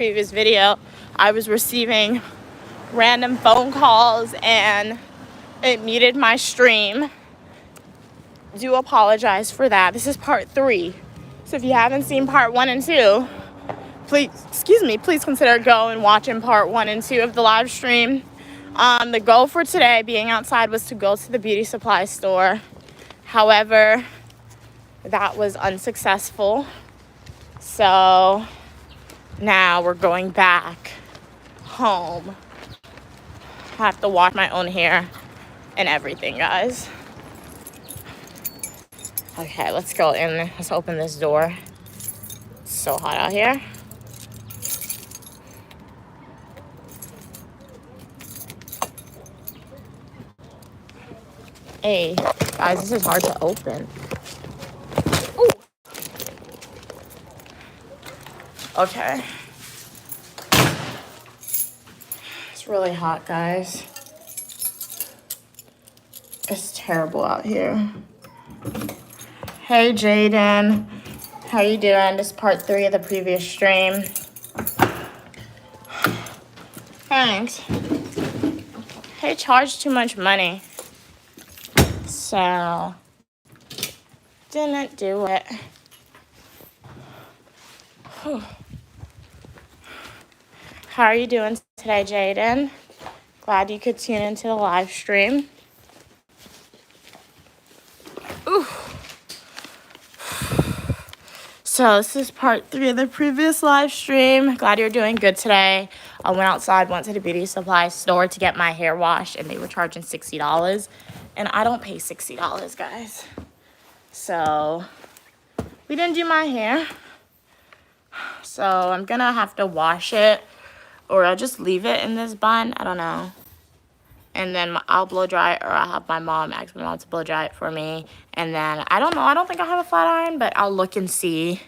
previous video, I was receiving random phone calls and it muted my stream. Do apologize for that. This is part 3. So if you haven't seen part 1 and 2, please consider going watching part 1 and 2 of the live stream. The goal for today being outside was to go to the beauty supply store. However, that was unsuccessful. So now we're going back home. I have to wash my own hair and everything, guys. Okay, let's go in. Let's open this door. It's so hot out here. Hey, guys, this is hard to open. Ooh. Okay. It's really hot, guys. It's terrible out here. Hey, Jaden. How you doing? This is part 3 of the previous stream. Thanks. Hey, charged too much money. So, didn't do it. Whew. How are you doing today, Jaden? Glad you could tune into the live stream. Ooh. So this is part 3 of the previous live stream. Glad you're doing good today. I went outside, went to the beauty supply store to get my hair washed, and they were charging $60. And I don't pay $60, guys. So we didn't do my hair. So I'm gonna have to wash it, or I'll just leave it in this bun. I don't know. And then I'll blow dry it, or I'll have my mom ask my mom to blow dry it for me. And then, I don't know, I don't think I have a flat iron, but I'll look and see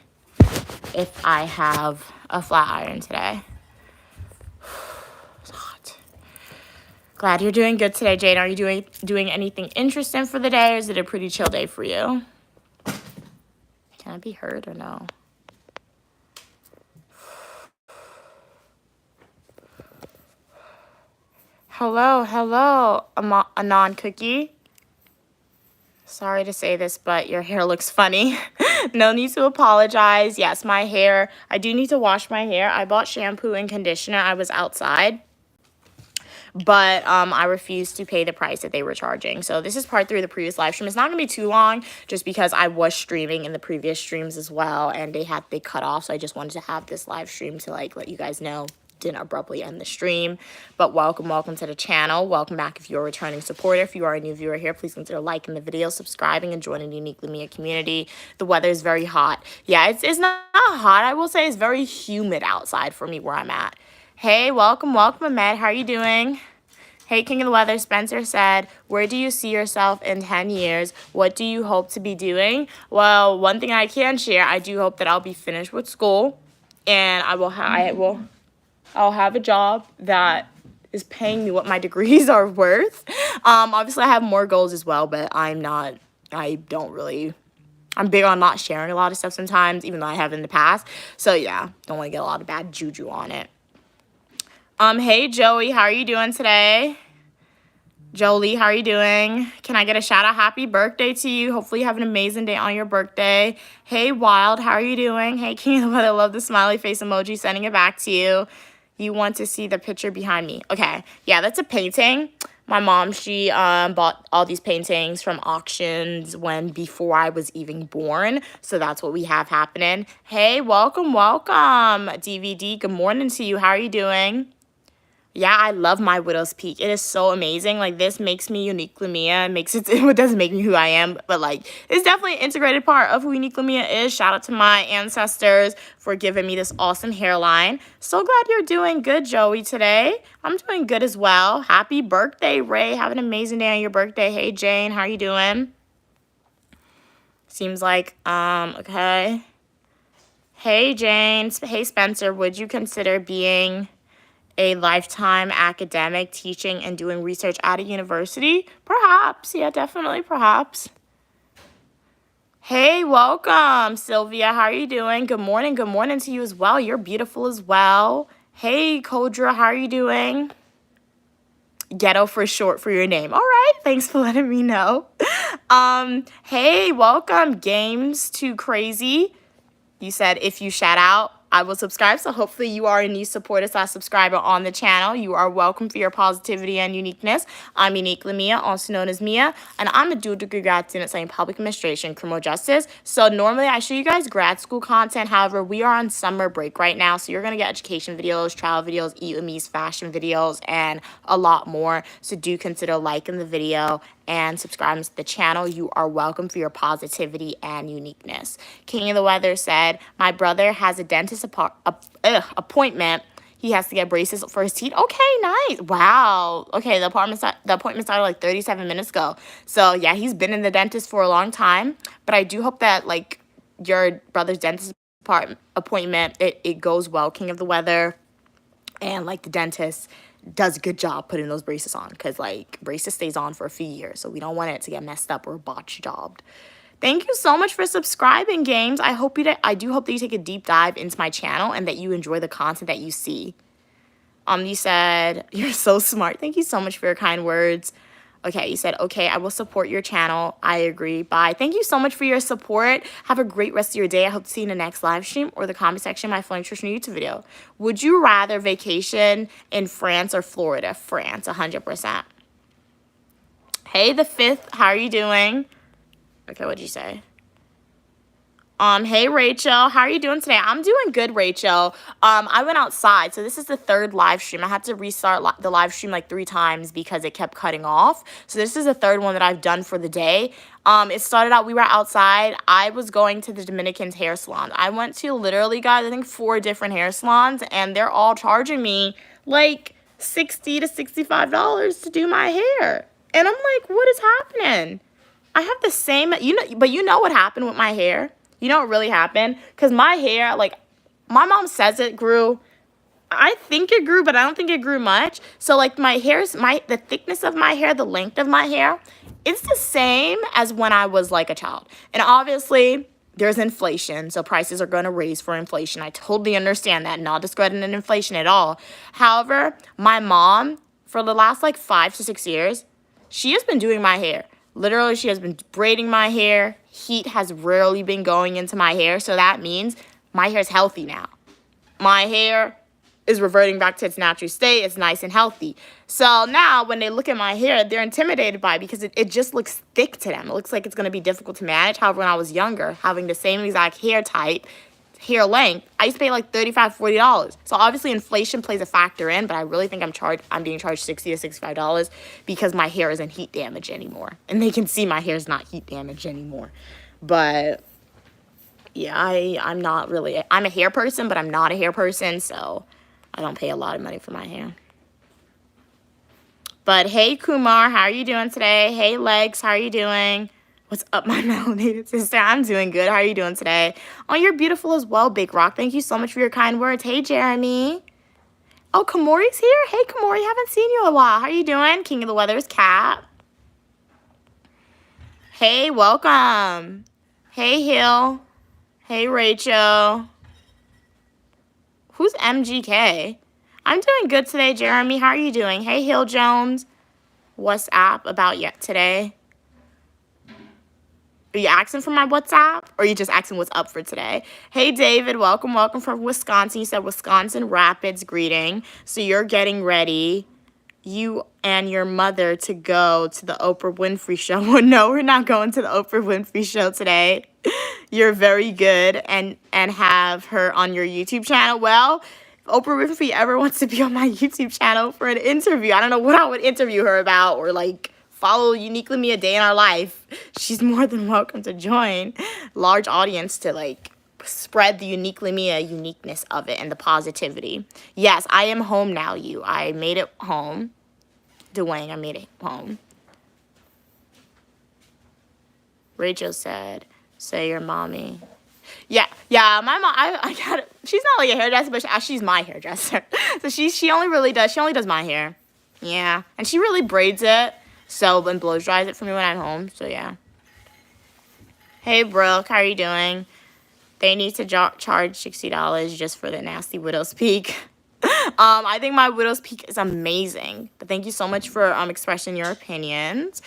if I have a flat iron today. It's hot. Glad you're doing good today, Jane. Are you doing anything interesting for the day, or is it a pretty chill day for you? Can I be heard or no? Hello, Anon Cookie. Sorry to say this, but your hair looks funny. No need to apologize. Yes, my hair, I do need to wash my hair. I bought shampoo and conditioner. I was outside, but I refused to pay the price that they were charging. So this is part 3 of the previous live stream. It's not gonna be too long, just because I was streaming in the previous streams as well, and they cut off. So I just wanted to have this live stream to let you guys know. Didn't abruptly end the stream. But welcome to the channel. Welcome back if you're a returning supporter. If you are a new viewer here, please consider liking the video, subscribing, and joining the Uniquely Mia community. The weather is very hot. Yeah, it's not hot. I will say it's very humid outside for me where I'm at. Hey, welcome, Ahmed. How are you doing? Hey, King of the Weather, Spencer said, where do you see yourself in 10 years? What do you hope to be doing? Well, one thing I can share, I do hope that I'll be finished with school, and I'll have a job that is paying me what my degrees are worth. Obviously, I have more goals as well, but I'm big on not sharing a lot of stuff sometimes, even though I have in the past. So, yeah, don't want to get a lot of bad juju on it. Hey, Joey, how are you doing today? Jolie, how are you doing? Can I get a shout out? Happy birthday to you. Hopefully you have an amazing day on your birthday. Hey, Wild, how are you doing? Hey, King of the Weather, love the smiley face emoji, sending it back to you. You want to see the picture behind me. Okay, yeah, that's a painting. My mom, she bought all these paintings from auctions before I was even born. So that's what we have happening. Hey, welcome. DVD, good morning to you. How are you doing? Yeah, I love my Widow's Peak. It is so amazing. This makes me Uniquely Mia. It doesn't make me who I am, but it's definitely an integrated part of who Uniquely Mia is. Shout out to my ancestors for giving me this awesome hairline. So glad you're doing good, Joey, today. I'm doing good as well. Happy birthday, Ray. Have an amazing day on your birthday. Hey, Jane, how are you doing? Seems like, okay. Hey, Jane. Hey, Spencer, would you consider being a lifetime academic, teaching and doing research at a university? Perhaps. Yeah, definitely, perhaps. Hey, welcome, Sylvia. How are you doing? Good morning. Good morning to you as well. You're beautiful as well. Hey, Kodra. How are you doing? Ghetto for short for your name. All right. Thanks for letting me know. Hey, welcome, Games Too Crazy. You said if you shout out, I will subscribe. So hopefully you are a new supporter / subscriber on the channel. You are welcome for your positivity and uniqueness. I'm Uniquely Mia, also known as Mia, and I'm a dual degree grad student studying public administration, criminal justice. So normally I show you guys grad school content. However, we are on summer break right now. So you're going to get education videos, travel videos, eat with me's, fashion videos, and a lot more. So do consider liking the video and subscribing to the channel. You are welcome for your positivity and uniqueness. King of the Weather said, my brother has a dentist appointment. He has to get braces for his teeth. Okay, nice. Wow. Okay, the appointment started like 37 minutes ago. So yeah, he's been in the dentist for a long time. But I do hope that like your brother's dentist appointment, it goes well, King of the Weather. And like the dentist does a good job putting those braces on, because like braces stays on for a few years, so we don't want it to get messed up or botched jobbed. Thank you so much for subscribing, Games. I do hope that you take a deep dive into my channel and that you enjoy the content that you see. You said you're so smart. Thank you so much for your kind words. Okay, you said, okay, I will support your channel. I agree. Bye. Thank you so much for your support. Have a great rest of your day. I hope to see you in the next live stream or the comment section of my Flowing Nutrition YouTube video. Would you rather vacation in France or Florida? France, 100%. Hey, the fifth, how are you doing? Okay, what'd you say? Hey Rachel, how are you doing today? I'm doing good, Rachel. I went outside, so this is the third live stream. I had to restart the live stream like 3 times because it kept cutting off. So this is the third one that I've done for the day. It started out, we were outside. I was going to the Dominican's hair salon. I went to literally, guys, I think 4 different hair salons, and they're all charging me like $60 to $65 to do my hair. And I'm like, what is happening? I have the same, but you know what happened with my hair? You know what really happened? Because my hair, like, my mom says it grew. I think it grew, but I don't think it grew much. So, like, the thickness of my hair, the length of my hair, it's the same as when I was, like, a child. And obviously, there's inflation, so prices are going to raise for inflation. I totally understand that. Not discrediting inflation at all. However, my mom, for the last, like, 5 to 6 years, she has been doing my hair. Literally, she has been braiding my hair. Heat has rarely been going into my hair, so that means my hair is healthy now. My hair is reverting back to its natural state. It's nice and healthy. So now when they look at my hair, they're intimidated by it because it just looks thick to them. It looks like it's going to be difficult to manage. However, when I was younger, having the same exact hair type, hair length, I used to pay like $35, $40. So obviously inflation plays a factor in, but I really think I'm being charged $60 to $65 because my hair isn't heat damaged anymore. And they can see my hair is not heat damaged anymore. But yeah, I'm a hair person, but I'm not a hair person, so I don't pay a lot of money for my hair. But hey Kumar, how are you doing today? Hey Legs, how are you doing? What's up, my melanated sister? I'm doing good. How are you doing today? Oh, you're beautiful as well, Big Rock. Thank you so much for your kind words. Hey, Jeremy. Oh, Kamori's here? Hey, Kamori. Haven't seen you in a while. How are you doing? King of the Weather's Cat. Hey, welcome. Hey, Hill. Hey, Rachel. Who's MGK? I'm doing good today, Jeremy. How are you doing? Hey, Hill Jones. What's up about yet today? Are you asking for my WhatsApp, or are you just asking what's up for today? Hey, David, welcome from Wisconsin. You said Wisconsin Rapids greeting. So you're getting ready, you and your mother, to go to the Oprah Winfrey show. Well, no, we're not going to the Oprah Winfrey show today. You're very good and have her on your YouTube channel. Well, if Oprah Winfrey ever wants to be on my YouTube channel for an interview, I don't know what I would interview her about, or like follow Uniquely Me a Day in Our Life, she's more than welcome to join. Large audience to like spread the Uniquely Me uniqueness of it and the positivity. Yes, I am home now, you. I made it home. Dwayne, I made it home. Rachel said, say your mommy. Yeah, my mom, I got it. She's not like a hairdresser, but she's my hairdresser. So she only does my hair. Yeah, and she really braids it. So, and blow dries it for me when I'm home. So, yeah. Hey, Brooke, how are you doing? They need to charge $60 just for the nasty widow's peak. I think my widow's peak is amazing. But thank you so much for expressing your opinions.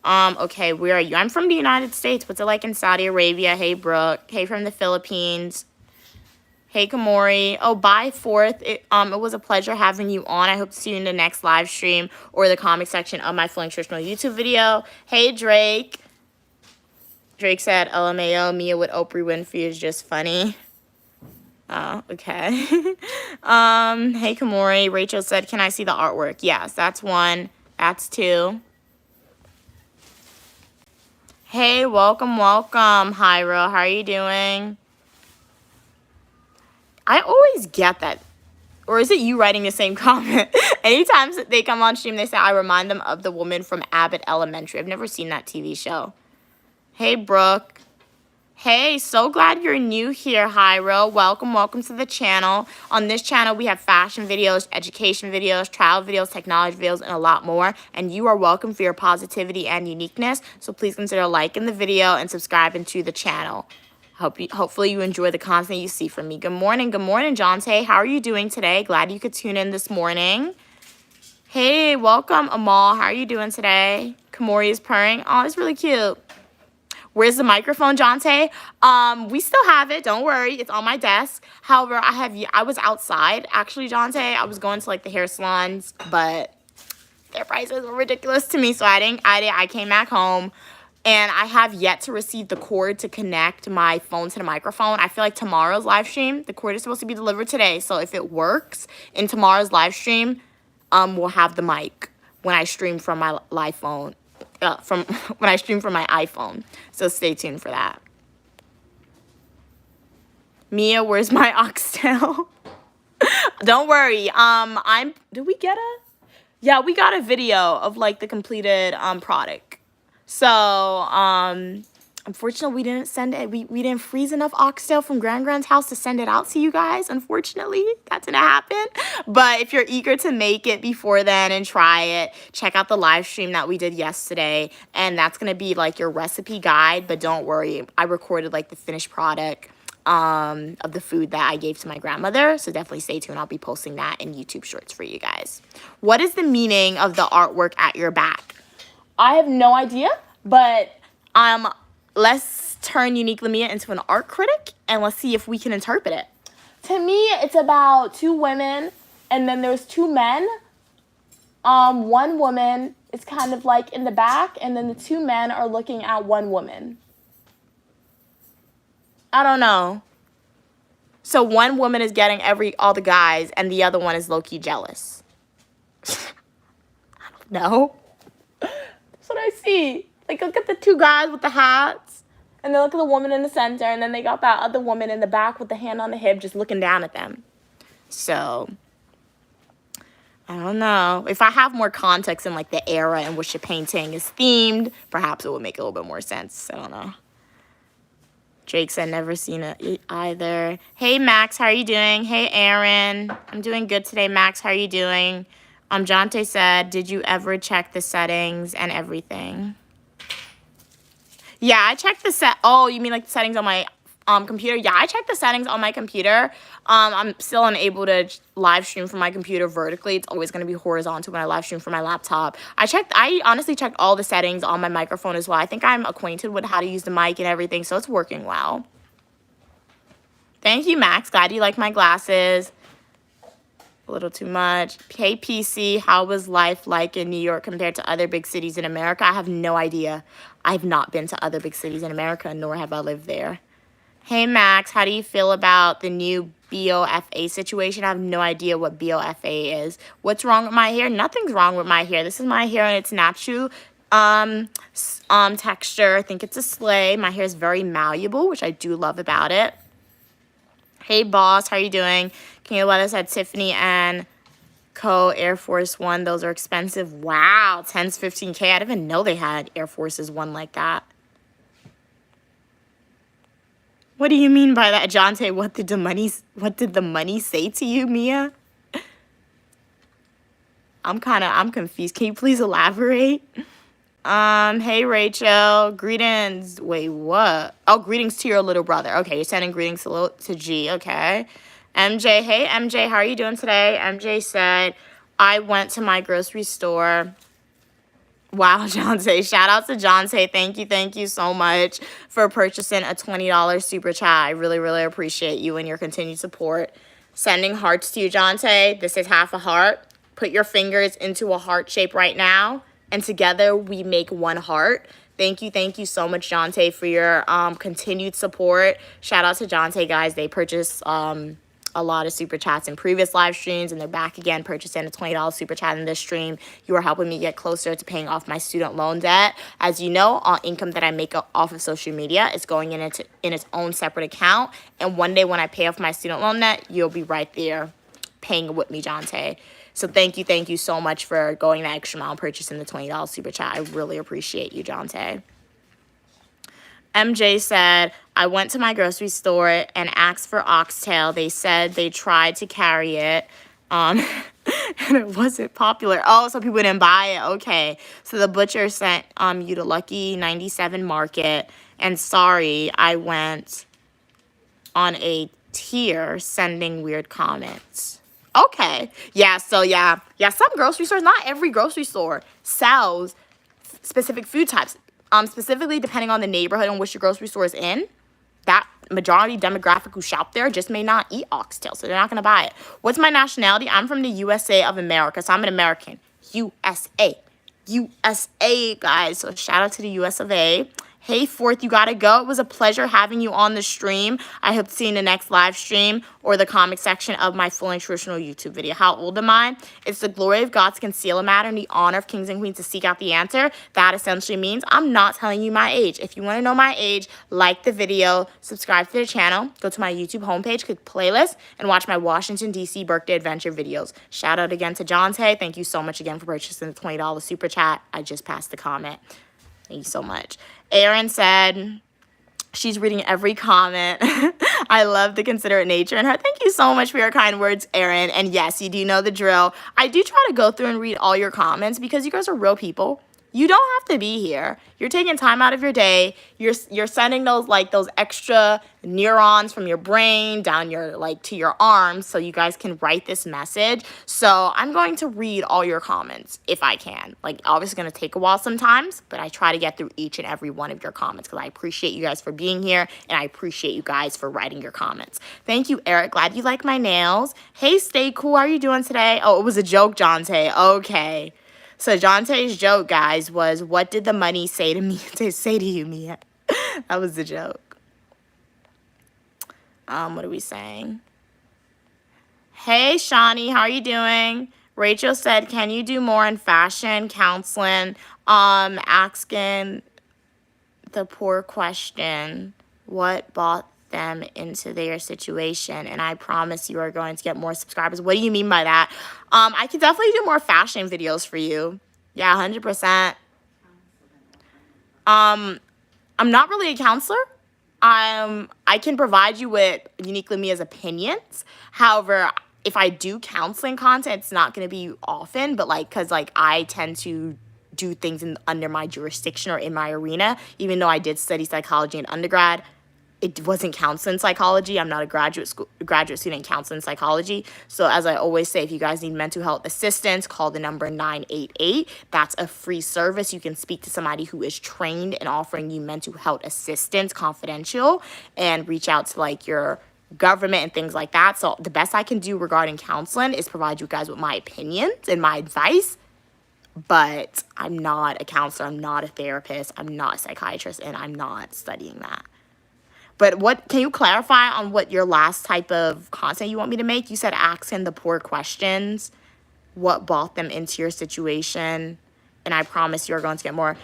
Okay, where are you? I'm from the United States. What's it like in Saudi Arabia? Hey, Brooke. Hey, from the Philippines. Hey, Kamori. Oh, bye, Fourth. It was a pleasure having you on. I hope to see you in the next live stream or the comment section of my Full Nutritional YouTube video. Hey, Drake. Drake said, LMAO, Mia with Oprah Winfrey is just funny. Oh, okay. Hey, Kamori. Rachel said, can I see the artwork? Yes, that's one. That's two. Hey, welcome, welcome, Hyra. How are you doing? I always get that. Or is it you writing the same comment? Anytime they come on stream, they say, I remind them of the woman from Abbott Elementary. I've never seen that TV show. Hey, Brooke. Hey, so glad you're new here, Hyro. Welcome, welcome to the channel. On this channel, we have fashion videos, education videos, travel videos, technology videos, and a lot more. And you are welcome for your positivity and uniqueness. So please consider liking the video and subscribing to the channel. Hopefully you enjoy the content you see from me. Good morning, Jonte. How are you doing today? Glad you could tune in this morning. Hey, welcome, Amal. How are you doing today? Kamori is purring. Oh, it's really cute. Where's the microphone, Jonte? We still have it. Don't worry. It's on my desk. However, I was outside, actually, Jonte. I was going to, like, the hair salons, but their prices were ridiculous to me, so I came back home, and I have yet to receive the cord to connect my phone to the microphone. I feel like tomorrow's live stream, the cord is supposed to be delivered today, so if it works in tomorrow's live stream, we'll have the mic when I stream from my live phone. From when I stream from my iPhone. So stay tuned for that. Mia, where's my oxtail? Don't worry. Did we get Yeah, we got a video of like the completed product. So, unfortunately, we didn't send it. We didn't freeze enough oxtail from Grand's house to send it out to you guys. Unfortunately, that didn't happen. But if you're eager to make it before then and try it, check out the live stream that we did yesterday. And that's going to be like your recipe guide. But don't worry, I recorded like the finished product of the food that I gave to my grandmother. So definitely stay tuned. I'll be posting that in YouTube Shorts for you guys. What is the meaning of the artwork at your back? I have no idea, but let's turn Unique Lamia into an art critic, and let's see if we can interpret it. To me, it's about two women, and then there's two men. One woman is kind of like in the back, and then the two men are looking at one woman. I don't know. So one woman is getting all the guys, and the other one is low-key jealous. I don't know. That's what I see. Like, look at the two guys with the hats, and then look at the woman in the center, and then they got that other woman in the back with the hand on the hip just looking down at them. So, I don't know. If I have more context in, like, the era in which the painting is themed, perhaps it would make a little bit more sense. I don't know. Jake said, never seen it either. Hey, Max, how are you doing? Hey, Aaron. I'm doing good today, Max. How are you doing? Jonte said, did you ever check the settings and everything? Yeah, I checked the Oh, you mean like the settings on my computer? Yeah, I checked the settings on my computer. I'm still unable to live stream from my computer vertically. It's always going to be horizontal when I live stream from my laptop. I honestly checked all the settings on my microphone as well. I think I'm acquainted with how to use the mic and everything, so it's working well. Thank you, Max. Glad you like my glasses. A little too much. Hey, PC, how was life like in New York compared to other big cities in America? I have no idea. I've not been to other big cities in America, nor have I lived there. Hey, Max, how do you feel about the new BOFA situation? I have no idea what BOFA is. What's wrong with my hair? Nothing's wrong with my hair. This is my hair, and it's natural texture. I think it's a sleigh. My hair is very malleable, which I do love about it. Hey, boss, how are you doing? Can you let us at Tiffany and Co. Air Force One? Those are expensive. Wow, 10s, 15K. I didn't even know they had Air Forces One like that. What do you mean by that, Jonte? What did the money say to you, Mia? I'm confused. Can you please elaborate? Hey Rachel, greetings. Wait, what? Oh, greetings to your little brother. Okay, you're sending greetings to G. Okay. MJ, hey MJ, how are you doing today? MJ said, I went to my grocery store. Wow, Jonte. Shout out to Jonte. Thank you so much for purchasing a $20 super chat. I really, really appreciate you and your continued support. Sending hearts to you, Jonte. This is half a heart. Put your fingers into a heart shape right now, and together we make one heart. Thank you so much, Jonte, for your continued support. Shout out to Jonte, guys. They purchased a lot of super chats in previous live streams, and they're back again purchasing a $20 super chat in this stream. You are helping me get closer to paying off my student loan debt. As you know, all income that I make off of social media is going in its own separate account, and one day when I pay off my student loan debt, you'll be right there paying with me, Jonte. So thank you so much for going the extra mile and purchasing the $20 super chat. I really appreciate you, Jonte. MJ said, I went to my grocery store and asked for oxtail. They said they tried to carry it, and it wasn't popular. Oh, so people didn't buy it. Okay. So the butcher sent you to Lucky 97 Market, and sorry, I went on a tier sending weird comments. Okay. Yeah, so yeah, some grocery stores, not every grocery store sells specific food types. Specifically depending on the neighborhood in which your grocery store is in, that majority demographic who shop there just may not eat oxtail, so they're not going to buy it. What's my nationality? I'm from the USA of America, so I'm an American. USA, guys. So shout out to the US of A. Hey, Fourth, you gotta go. It was a pleasure having you on the stream. I hope to see you in the next live stream or the comic section of my full nutritional YouTube video. How old am I? It's the glory of God to conceal a matter and the honor of kings and queens to seek out the answer. That essentially means I'm not telling you my age. If you want to know my age, like the video, subscribe to the channel, go to my YouTube homepage, click playlist, and watch my Washington, D.C. birthday adventure videos. Shout out again to Jonte. Thank you so much again for purchasing the $20 super chat. I just passed the comment. Thank you so much. Erin said she's reading every comment. I love the considerate nature in her. Thank you so much for your kind words, Erin. And yes, you do know the drill. I do try to go through and read all your comments because you guys are real people. You don't have to be here. You're taking time out of your day. You're sending those extra neurons from your brain down to your arms so you guys can write this message. So I'm going to read all your comments if I can. Obviously going to take a while sometimes, but I try to get through each and every one of your comments because I appreciate you guys for being here and I appreciate you guys for writing your comments. Thank you, Eric. Glad you like my nails. Hey, Stay Cool. How are you doing today? Oh, it was a joke, Jonte. Okay. So Jonte's joke, guys, was, what did the money say to me? Say to you, Mia? That was the joke. What are we saying? Hey, Shawnee, how are you doing? Rachel said, can you do more in fashion counseling? Asking the poor question, what brought them into their situation, and I promise you are going to get more subscribers. What do you mean by that? I can definitely do more fashion videos for you. Yeah, 100%. I'm not really a counselor. I can provide you with uniquely Mia's opinions. However, if I do counseling content, it's not going to be often, but because I tend to do things under my jurisdiction or in my arena, even though I did study psychology in undergrad. It wasn't counseling psychology. I'm not a graduate student in counseling psychology. So as I always say, if you guys need mental health assistance, call the number 988. That's a free service. You can speak to somebody who is trained in offering you mental health assistance, confidential, and reach out to your government and things like that. So the best I can do regarding counseling is provide you guys with my opinions and my advice. But I'm not a counselor. I'm not a therapist. I'm not a psychiatrist, and I'm not studying that. But can you clarify on what your last type of content you want me to make? You said asking the poor questions. What brought them into your situation? And I promise you're going to get more.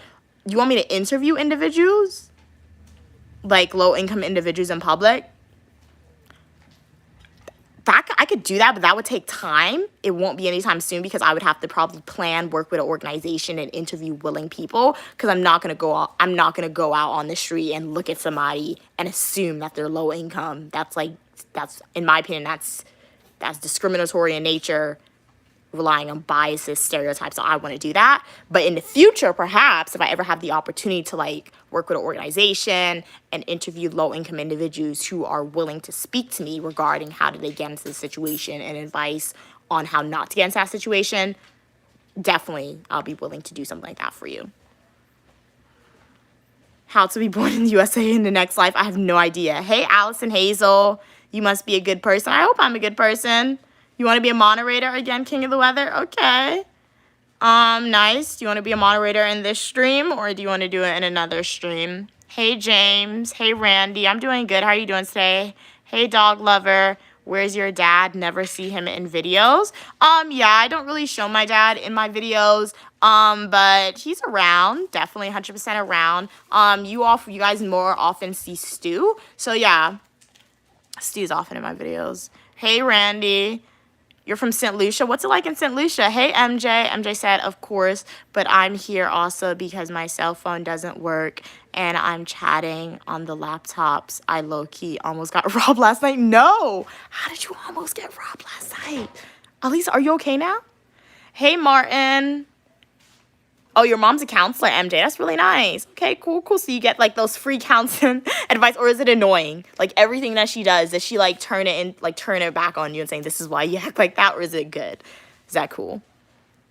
You want me to interview individuals? Low-income individuals in public? I could do that, but that would take time. It won't be anytime soon because I would have to probably work with an organization and interview willing people because I'm not gonna go out on the street and look at somebody and assume that they're low income. That's in my opinion, that's discriminatory in nature. relying on biases, stereotypes, so I want to do that. But in the future, perhaps, if I ever have the opportunity to like work with an organization and interview low-income individuals who are willing to speak to me regarding how did they get into the situation and advice on how not to get into that situation, definitely I'll be willing to do something like that for you. How to be born in the USA in the next life, I have no idea. Hey, Allison Hazel, you must be a good person. I hope I'm a good person. You want to be a moderator again, King of the Weather? Okay. Nice. Do you want to be a moderator in this stream or do you want to do it in another stream? Hey, James. Hey, Randy. I'm doing good. How are you doing today? Hey, dog lover. Where's your dad? Never see him in videos. Yeah, I don't really show my dad in my videos. But he's around, definitely 100% around. You guys more often see Stu. So yeah, Stu's often in my videos. Hey, Randy. You're from St. Lucia. What's it like in St. Lucia? Hey, MJ. MJ said, of course, but I'm here also because my cell phone doesn't work and I'm chatting on the laptops. I low-key almost got robbed last night. No. How did you almost get robbed last night? Elisa, are you okay now? Hey, Martin. Oh, your mom's a counselor, MJ. That's really nice. Okay, cool. So you get like those free counseling advice, or is it annoying? Like everything that she does, does she like turn it back on you and saying this is why you act like that, or is it good? Is that cool?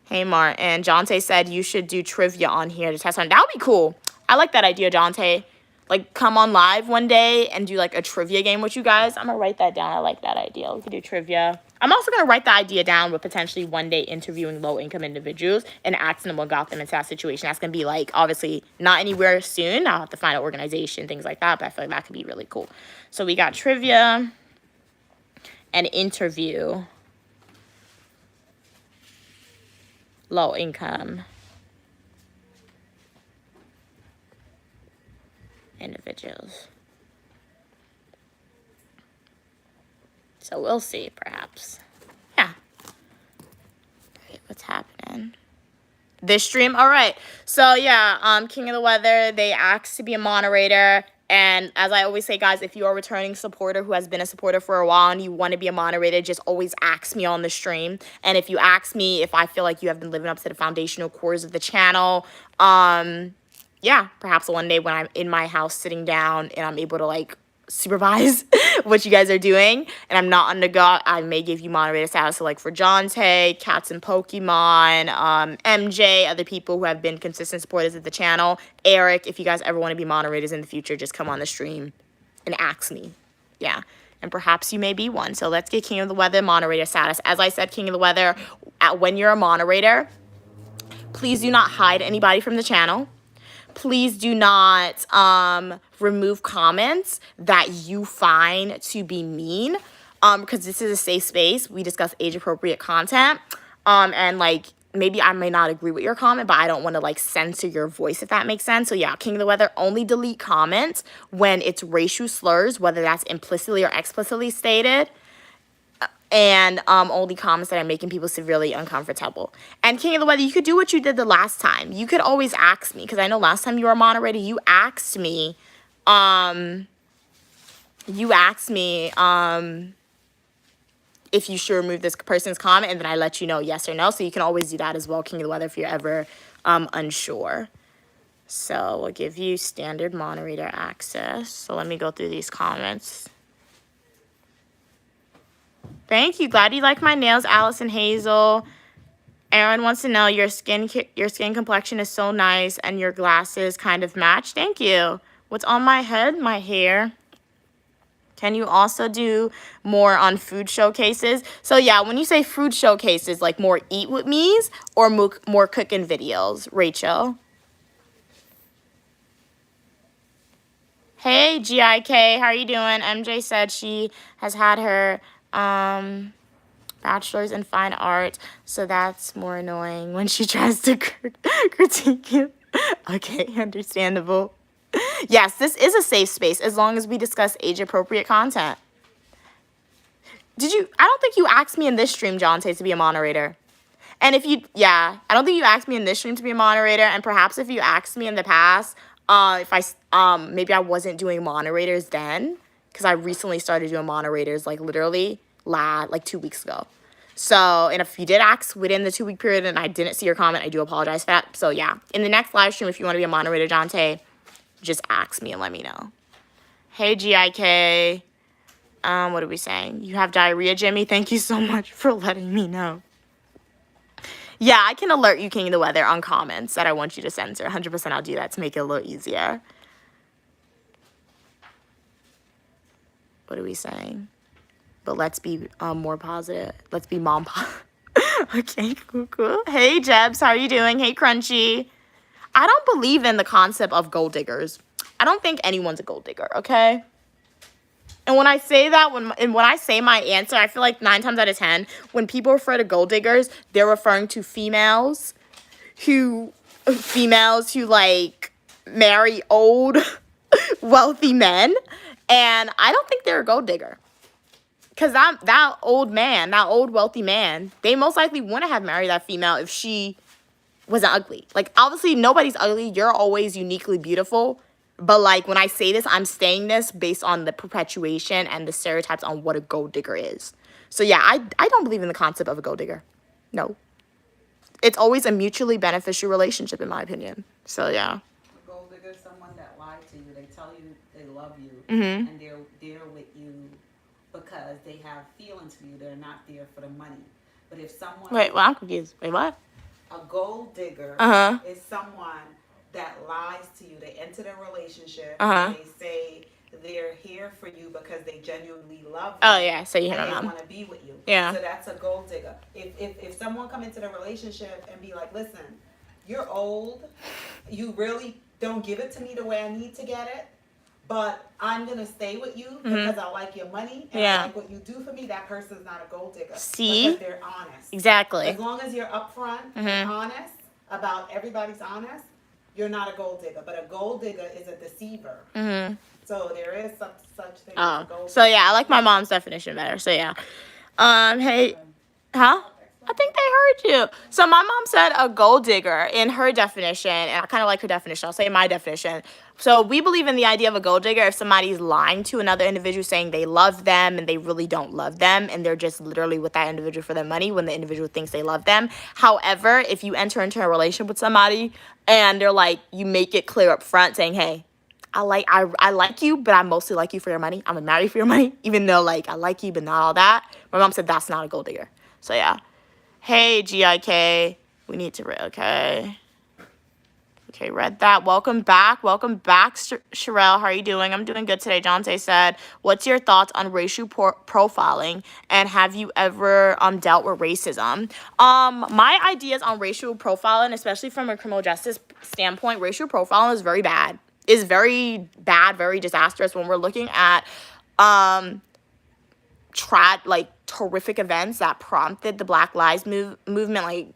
Hey, Martin. Jonte said you should do trivia on here to test on. That would be cool. I like that idea, Jonte. Like come on live one day and do like a trivia game with you guys. I'm gonna write that down. I like that idea. We could do trivia. I'm also going to write the idea down with potentially one day interviewing low-income individuals and asking them what got them into that situation. That's going to be, like, obviously not anywhere soon. I'll have to find an organization, things like that, but I feel like that could be really cool. So we got trivia and interview low-income individuals. So we'll see, perhaps. Yeah. Okay, what's happening? This stream? All right. So, yeah, King of the Weather, they asked to be a moderator. And as I always say, guys, if you are a returning supporter who has been a supporter for a while and you want to be a moderator, just always ask me on the stream. And if you ask me if I feel like you have been living up to the foundational cores of the channel, yeah, perhaps one day when I'm in my house sitting down and I'm able to, like, supervise what you guys are doing and I'm not on the go, I may give you moderator status. So like for Jonte, Cats and Pokemon, MJ, other people who have been consistent supporters of the channel, Eric, if you guys ever want to be moderators in the future, just come on the stream and ask me. Yeah, and perhaps you may be one. So let's get King of the Weather moderator status. As I said, King of the Weather, when you're a moderator, please do not hide anybody from the channel. Please do not remove comments that you find to be mean, because this is a safe space. We discuss age-appropriate content, and, like, maybe I may not agree with your comment, but I don't want to, like, censor your voice, if that makes sense. So, yeah, King of the Weather, only delete comments when it's racial slurs, whether that's implicitly or explicitly stated. And only comments that are making people severely uncomfortable. And King of the Weather, you could do what you did the last time. You could always ask me, because I know last time you were a moderator, you asked me, if you should remove this person's comment, and then I let you know yes or no. So you can always do that as well, King of the Weather, if you're ever unsure. So we'll give you standard moderator access. So let me go through these comments. Thank you. Glad you like my nails, Allison Hazel. Aaron wants to know your skin complexion is so nice and your glasses kind of match. Thank you. What's on my head? My hair. Can you also do more on food showcases? So yeah, when you say food showcases, like more eat with me's or more cooking videos, Rachel? Hey, GIK, how are you doing? MJ said she has had her bachelor's in fine art, so that's more annoying when she tries to critique you. Okay, understandable. Yes, this is a safe space as long as we discuss age-appropriate content. I don't think you asked me in this stream, Jonte, to be a moderator. And if you, I don't think you asked me in this stream to be a moderator, and perhaps if you asked me in the past, maybe I wasn't doing moderators then, because I recently started doing moderators, like, literally, like 2 weeks ago. So, and if you did ask within the 2-week period and I didn't see your comment, I do apologize for that. So, yeah. In the next live stream, if you want to be a moderator, Jonte, just ask me and let me know. Hey, GIK. What are we saying? You have diarrhea, Jimmy? Thank you so much for letting me know. Yeah, I can alert you, King of the Weather, on comments that I want you to censor. 100% I'll do that to make it a little easier. What are we saying? But let's be more positive. Let's be mom positive. Okay, cool. Hey, Jebs, how are you doing? Hey, Crunchy. I don't believe in the concept of gold diggers. I don't think anyone's a gold digger, okay? And when I say that, when I say my answer, I feel like 9 times out of 10, when people refer to gold diggers, they're referring to females who like marry old, wealthy men. And I don't think they're a gold digger. Because that old man, that old wealthy man, they most likely wouldn't have married that female if she wasn't ugly. Like, obviously, nobody's ugly. You're always uniquely beautiful. But, like, when I say this, I'm saying this based on the perpetuation and the stereotypes on what a gold digger is. So, yeah, I don't believe in the concept of a gold digger. No. It's always a mutually beneficial relationship, in my opinion. So, yeah. A gold digger is someone that lies to you. They tell you they love you. Mm-hmm. And they're there with you because they have feelings for you. They're not there for the money. But if someone... Wait, well, I'm confused. Wait, what? A gold digger is someone that lies to you. They enter the relationship and they say they're here for you because they genuinely love you. Oh, yeah. So you hear my mom. They want to be with you. Yeah. So that's a gold digger. If someone come into the relationship and be like, listen, you're old. You really don't give it to me the way I need to get it. But I'm going to stay with you because I like your money and I like what you do for me. That person's not a gold digger. See? Because they're honest. Exactly. As long as you're upfront and honest about everybody's honest, you're not a gold digger. But a gold digger is a deceiver. So there is such thing as a gold digger. So, yeah, I like my mom's definition better. So, yeah. Hey. Huh? I think they heard you. So my mom said a gold digger in her definition, and I kind of like her definition. I'll say my definition. So we believe in the idea of a gold digger if somebody's lying to another individual saying they love them and they really don't love them and they're just literally with that individual for their money when the individual thinks they love them. However, if you enter into a relationship with somebody and they're like, you make it clear up front saying, hey, I like you, but I mostly like you for your money. I'm gonna marry you for your money, even though like I like you, but not all that. My mom said that's not a gold digger. So yeah. Hey, GIK. We need to okay. Okay, read that. Welcome back. Sherelle. How are you doing? I'm doing good today. Jonte said, what's your thoughts on racial profiling? And have you ever dealt with racism? My ideas on racial profiling, especially from a criminal justice standpoint, racial profiling is very bad. Is very bad, very disastrous when we're looking at horrific events that prompted the Black Lives movement, like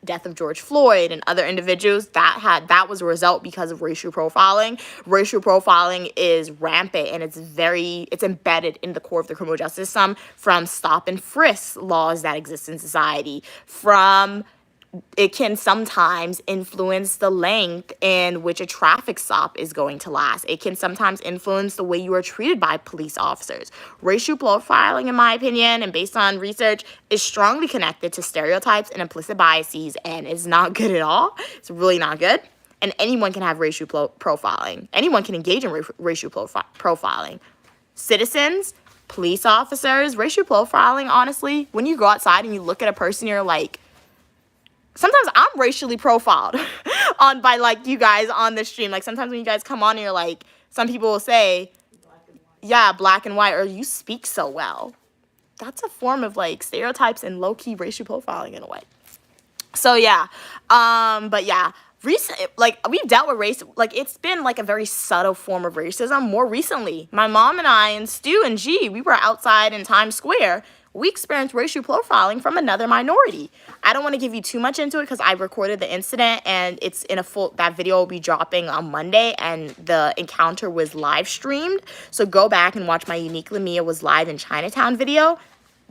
death of George Floyd and other individuals that was a result because of racial profiling. Racial profiling is rampant and it's embedded in the core of the criminal justice system, from stop and frisk laws that exist in society, from it can sometimes influence the length in which a traffic stop is going to last. It can sometimes influence the way you are treated by police officers. Racial profiling, in my opinion, and based on research, is strongly connected to stereotypes and implicit biases, and is not good at all. It's really not good. And anyone can have racial profiling. Anyone can engage in racial profiling. Citizens, police officers, racial profiling, honestly, when you go outside and you look at a person, you're like, sometimes I'm racially profiled by like you guys on the stream. Like sometimes when you guys come on and you're like, some people will say, yeah, black and white, or you speak so well. That's a form of like stereotypes and low-key racial profiling in a way. So yeah, but yeah, we've dealt with race, like it's been like a very subtle form of racism more recently. My mom and I and Stu and G, we were outside in Times Square. We experienced racial profiling from another minority. I don't want to give you too much into it because I recorded the incident and it's in that video will be dropping on Monday, and the encounter was live streamed. So go back and watch my Unique Lamia was live in Chinatown video.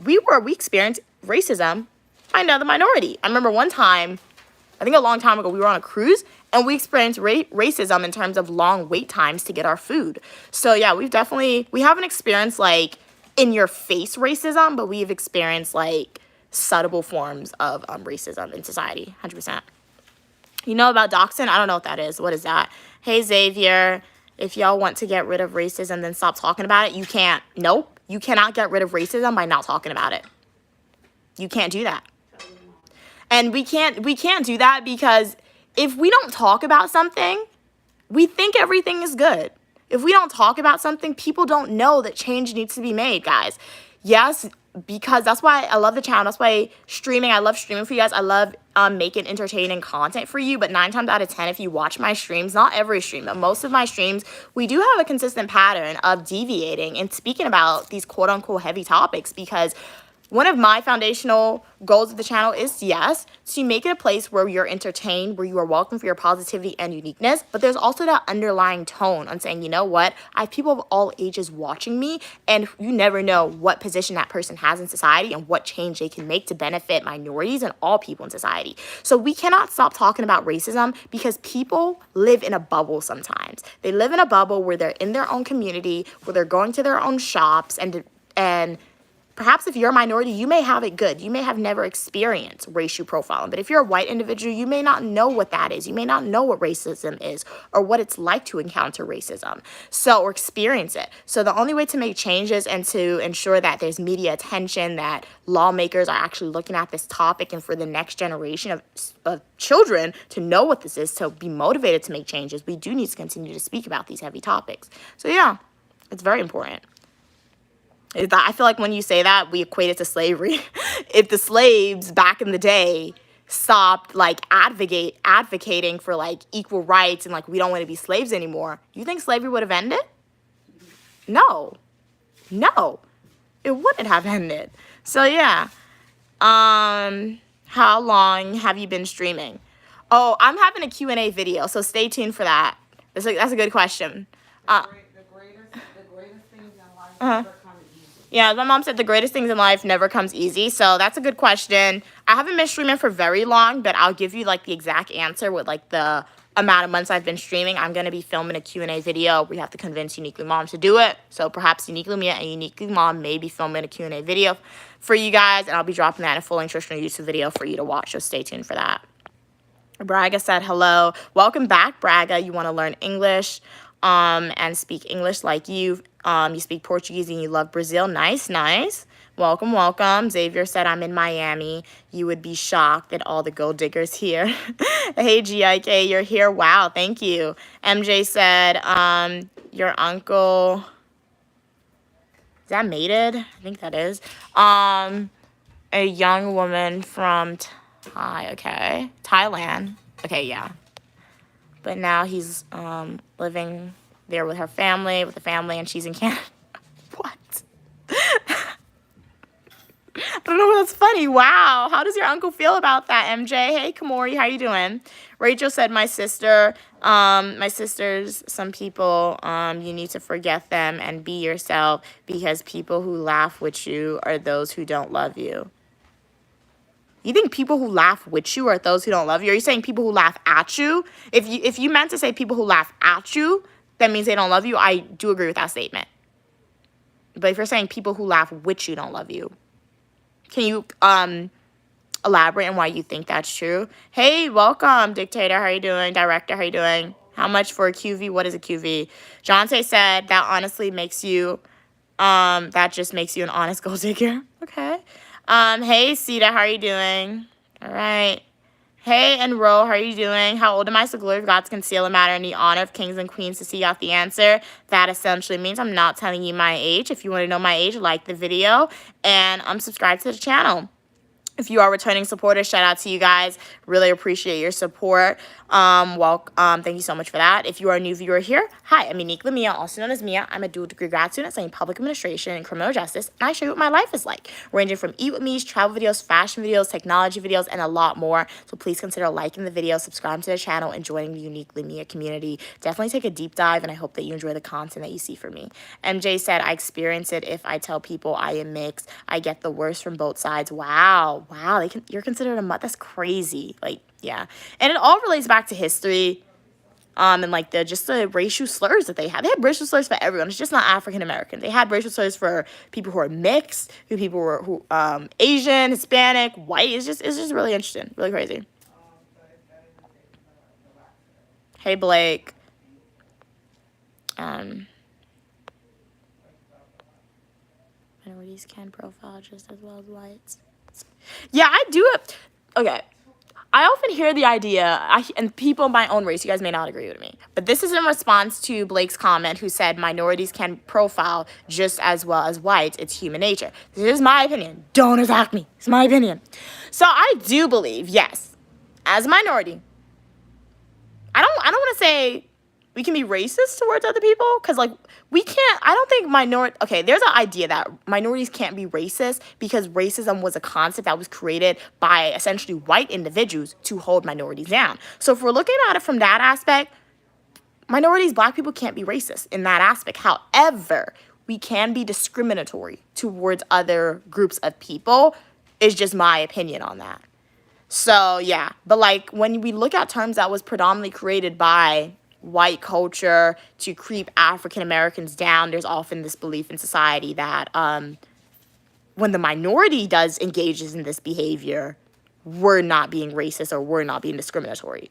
We experienced racism by another minority. I remember one time, I think a long time ago, we were on a cruise and we experienced racism in terms of long wait times to get our food. So yeah, we haven't experienced like in your face racism, but we've experienced like subtle forms of racism in society. 100%. You know about Dachshund? I don't know what that is. What is that? Hey, Xavier, if y'all want to get rid of racism, then stop talking about it. You can't. Nope. You cannot get rid of racism by not talking about it. You can't do that. And we can't do that because if we don't talk about something, we think everything is good. If we don't talk about something, people don't know that change needs to be made, guys. Yes, because that's why I love the channel. That's why I love streaming for you guys. I love making entertaining content for you. But 9 times out of 10, if you watch my streams, not every stream, but most of my streams, we do have a consistent pattern of deviating and speaking about these quote unquote heavy topics, because one of my foundational goals of the channel is, yes, to make it a place where you're entertained, where you are welcome for your positivity and uniqueness, but there's also that underlying tone on saying, you know what, I have people of all ages watching me, and you never know what position that person has in society and what change they can make to benefit minorities and all people in society. So we cannot stop talking about racism because people live in a bubble sometimes. They live in a bubble where they're in their own community, where they're going to their own shops, and perhaps if you're a minority, you may have it good. You may have never experienced racial profiling. But if you're a white individual, you may not know what that is. You may not know what racism is or what it's like to encounter racism, or experience it. So the only way to make changes and to ensure that there's media attention, that lawmakers are actually looking at this topic, and for the next generation of children to know what this is, to be motivated to make changes, we do need to continue to speak about these heavy topics. So yeah, it's very important. I feel like when you say that, we equate it to slavery. If the slaves back in the day stopped like advocating for like equal rights and like we don't want to be slaves anymore, you think slavery would have ended? No, it wouldn't have ended. So yeah, how long have you been streaming? Oh, I'm having a Q&A video, so stay tuned for that. That's a good question. The greatest things in life never come easy. Yeah, my mom said the greatest things in life never comes easy. So that's a good question. I haven't been streaming for very long, but I'll give you like the exact answer with like the amount of months I've been streaming. I'm going to be filming a Q&A video. We have to convince Uniquely Mom to do it. So perhaps Uniquely Mia and Uniquely Mom may be filming a Q&A video for you guys. And I'll be dropping that in a full nutritional YouTube video for you to watch. So stay tuned for that. Braga said hello. Welcome back, Braga. You want to learn English and speak English like you. You speak Portuguese and you love Brazil. Nice. Welcome. Xavier said, I'm in Miami. You would be shocked at all the gold diggers here. Hey, GIK, you're here. Wow, thank you. MJ said, your uncle, is that mated? I think that is. A young woman from Thailand. Okay, yeah. But now he's living there with the family, and she's in Canada. What? I don't know, that's funny. Wow. How does your uncle feel about that, MJ? Hey, Kamori, how you doing? Rachel said, my sisters, some people, you need to forget them and be yourself, because people who laugh with you are those who don't love you. You think people who laugh with you are those who don't love you? Are you saying people who laugh at you? If you meant to say people who laugh at you, that means they don't love you. I do agree with that statement. But if you're saying people who laugh with you don't love you, can you elaborate on why you think that's true? Hey, welcome, Dictator. How are you doing? Director, how are you doing? How much for a QV? What is a QV? Jonte said that honestly makes you, that just makes you an honest gold digger. Okay. Hey, Sita, how are you doing? All right. Hey, and Ro, how are you doing? How old am I? So glory of God to conceal a matter in the honor of kings and queens to see out the answer. That essentially means I'm not telling you my age. If you want to know my age, like the video and subscribe to the channel. If you are returning supporters, shout out to you guys. Really appreciate your support. Thank you so much for that. If you are a new viewer here, hi, I'm Uniquely Mia, also known as Mia. I'm a dual degree grad student studying public administration and criminal justice, and I show you what my life is like, ranging from eat with me's, travel videos, fashion videos, technology videos, and a lot more. So please consider liking the video, subscribing to the channel, and joining the Uniquely Mia community. Definitely take a deep dive, and I hope that you enjoy the content that you see from me. MJ said, I experience it if I tell people I am mixed. I get the worst from both sides. Wow, you're considered a mutt. That's crazy. Like, yeah. And it all relates back to history. And like the racial slurs that they had. They had racial slurs for everyone. It's just not African American. They had racial slurs for people who are mixed, who Asian, Hispanic, white. It's just really interesting, really crazy. Hey Blake. Minorities can profile just as well as whites. Yeah, I do it. Okay. I often hear the idea, and people of my own race, you guys may not agree with me, but this is in response to Blake's comment who said minorities can profile just as well as whites. It's human nature. This is my opinion. Don't attack me. It's my opinion. So I do believe, yes, as a minority, I don't want to say we can be racist towards other people because, like, we can't. I don't think okay, there's an idea that minorities can't be racist because racism was a concept that was created by essentially white individuals to hold minorities down. So if we're looking at it from that aspect, minorities, black people can't be racist in that aspect. However, we can be discriminatory towards other groups of people. Is just my opinion on that. So, yeah. But, like, when we look at terms that was predominantly created by white culture to creep African Americans down, there's often this belief in society that when the minority engages in this behavior, we're not being racist or we're not being discriminatory.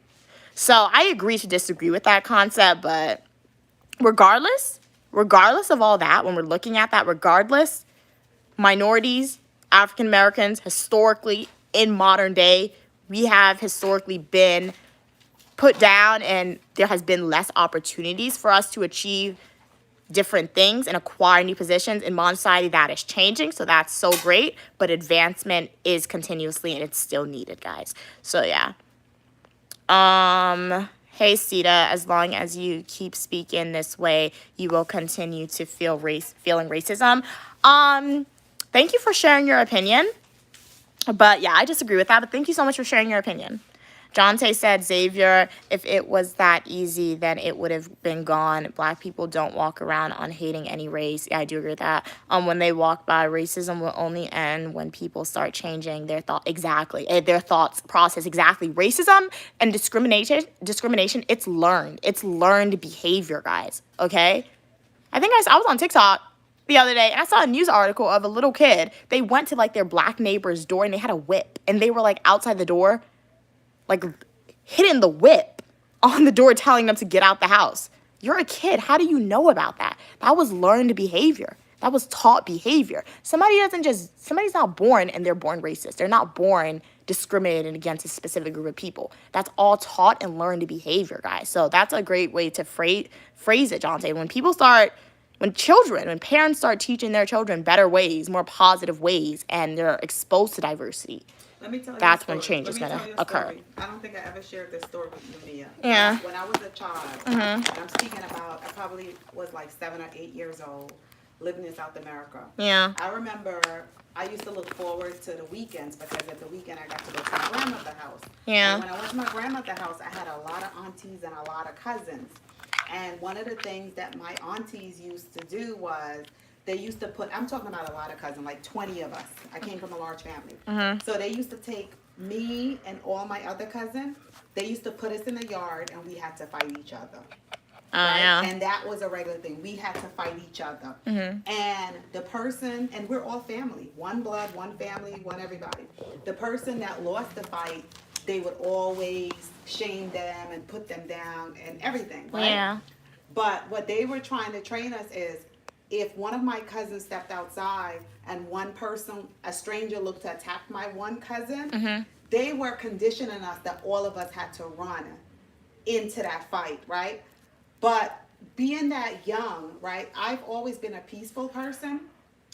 So I agree to disagree with that concept, but regardless of all that, when we're looking at that, regardless, minorities, African Americans, historically, in modern day, we have historically been put down and there has been less opportunities for us to achieve different things and acquire new positions in modern society. That is changing, so that's so great, but advancement is continuously and it's still needed, guys. So yeah. Hey Sita, as long as you keep speaking this way, you will continue to feeling racism. Thank you for sharing your opinion. But yeah, I disagree with that, but thank you so much for sharing your opinion. Jonte said, Xavier, if it was that easy, then it would have been gone. Black people don't walk around on hating any race. Yeah, I do agree with that. When they walk by, racism will only end when people start changing their thoughts process. Exactly. Racism and discrimination, it's learned. It's learned behavior, guys. Okay? I think I was on TikTok the other day, and I saw a news article of a little kid. They went to, like, their black neighbor's door, and they had a whip. And they were, like, outside the door, like, hitting the whip on the door telling them to get out the house. You're a kid. How do you know about that? That was learned behavior. That was taught behavior. Somebody's not born and they're born racist. They're not born discriminated against a specific group of people. That's all taught and learned behavior, guys. So that's a great way to phrase it, Jonte. When parents start teaching their children better ways, more positive ways, and they're exposed to diversity, let me tell you that's when change is going to occur. I don't think I ever shared this story with you, Mia. Yeah. When I was a child, and I'm speaking about, I probably was like 7 or 8 years old, living in South America. Yeah. I remember I used to look forward to the weekends because at the weekend I got to go to my grandmother's house. Yeah. And when I went to my grandmother's house, I had a lot of aunties and a lot of cousins. And one of the things that my aunties used to do was they used to I'm talking about a lot of cousins, like 20 of us. I came from a large family. So they used to take me and all my other cousins, they used to put us in the yard and we had to fight each other. Right? Yeah. And that was a regular thing. We had to fight each other. And the person, and we're all family. One blood, one family, one everybody. The person that lost the fight, they would always shame them and put them down and everything, right? Yeah. But what they were trying to train us is, if one of my cousins stepped outside and one person, a stranger, looked to attack my one cousin, they were conditioning us that all of us had to run into that fight, right? But being that young, right, I've always been a peaceful person,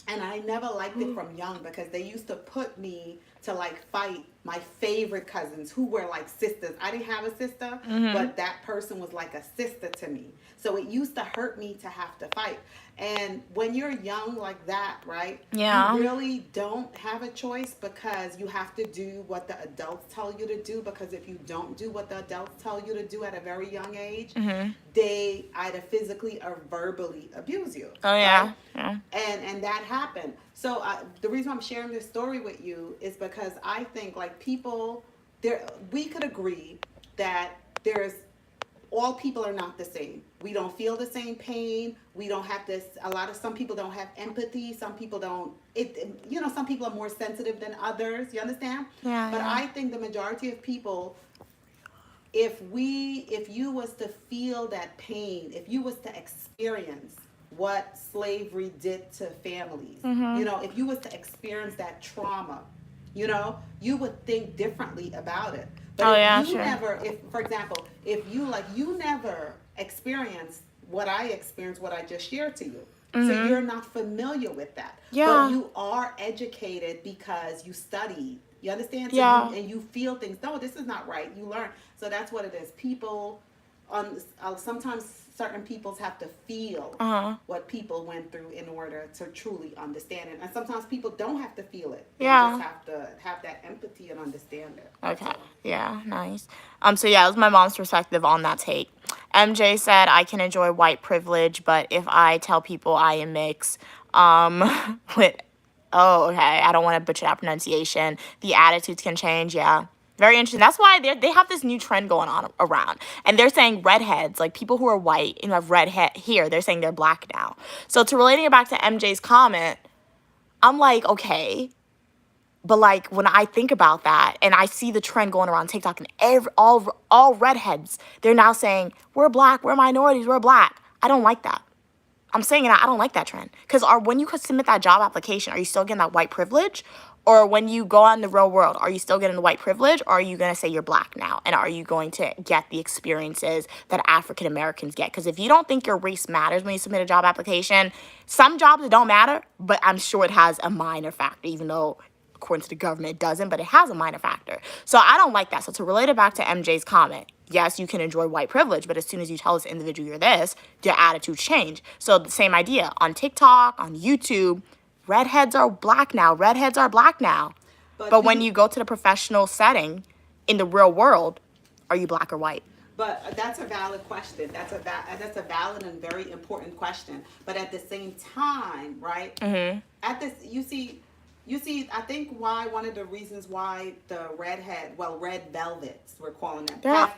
and I never liked it from young because they used to put me to, like, fight my favorite cousins who were like sisters. I didn't have a sister, but that person was like a sister to me. So it used to hurt me to have to fight. And when you're young like that, right, Yeah. you really don't have a choice because you have to do what the adults tell you to do, because if you don't do what the adults tell you to do at a very young age, they either physically or verbally abuse you. Oh, yeah. Right? Yeah. And that happened. So the reason I'm sharing this story with you is because I think, like, people, we could agree that there's all people are not the same. We don't feel the same pain. We don't have this. Some people don't have empathy. Some people don't. Some people are more sensitive than others. You understand? Yeah. But Yeah. I think the majority of people, if you was to feel that pain, if you was to experience what slavery did to families, if you was to experience that trauma, you would think differently about it. But Oh if yeah, you sure. never, if for example, if you never experienced what I experienced, what I just shared to you, so you're not familiar with that. But Yeah. you are educated because you studied. You understand? So Yeah. you feel things. No, this is not right. You learn. So that's what it is. People sometimes certain peoples have to feel Uh-huh. what people went through in order to truly understand it. And sometimes people don't have to feel it. They Yeah. just have to have that empathy and understand it. That's Okay. all. Yeah, nice. So yeah, it was my mom's perspective on that take. MJ said I can enjoy white privilege, but if I tell people I am mixed, with oh, okay, I don't want to butcher that pronunciation. The attitudes can change, yeah. Very interesting. That's why they have this new trend going on around. And they're saying redheads, like people who are white and who have red hair, they're saying they're black now. So to relating it back to MJ's comment, I'm like, okay, but like when I think about that and I see the trend going around TikTok and all redheads, they're now saying we're black, we're minorities, we're black. I don't like that. I'm saying it. I don't like that trend because when you submit that job application, are you still getting that white privilege? Or when you go out in the real world, are you still getting the white privilege? Or are you going to say you're black now? And are you going to get the experiences that African Americans get? Because if you don't think your race matters when you submit a job application, some jobs it don't matter, but I'm sure it has a minor factor, even though according to the government it doesn't, but it has a minor factor. So I don't like that. So to relate it back to MJ's comment, yes, you can enjoy white privilege, but as soon as you tell this individual you're this, their attitudes change. So the same idea on TikTok, on YouTube, redheads are black now. Redheads are black now. But when you go to the professional setting in the real world, are you black or white? But that's a valid question. That's a valid and very important question. But at the same time, right? At this, you see, I think why one of the reasons why the red velvets, we're calling them, Yeah.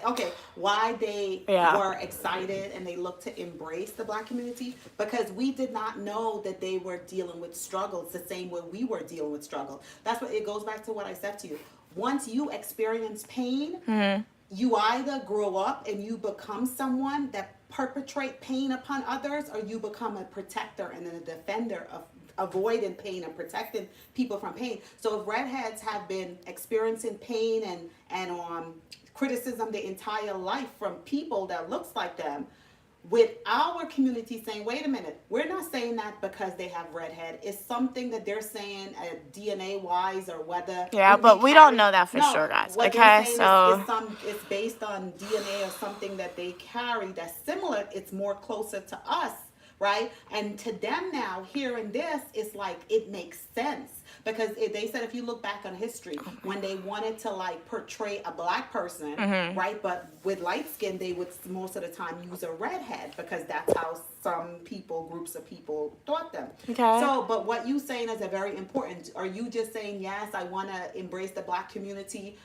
why they Yeah. were excited and they looked to embrace the black community, because we did not know that they were dealing with struggles the same way we were dealing with struggle. That's what it goes back to what I said to you. Once you experience pain, you either grow up and you become someone that perpetrate pain upon others, or you become a protector and a defender of avoiding pain and protecting people from pain. So if redheads have been experiencing pain and criticism their entire life from people that looks like them, with our community saying, wait a minute, we're not saying that because they have redhead. It's something that they're saying DNA wise, or whether. Yeah, but we don't know that for sure, guys. What Okay, they're saying so it's based on DNA or something that they carry that's similar. It's more closer to us, right? And to them now, hearing this, it's like it makes sense. Because they said if you look back on history, when they wanted to like portray a black person, right, but with light skin, they would most of the time use a redhead because that's how some groups of people thought them. Okay. So, but what you saying is a very important. Are you just saying, yes, I want to embrace the black community,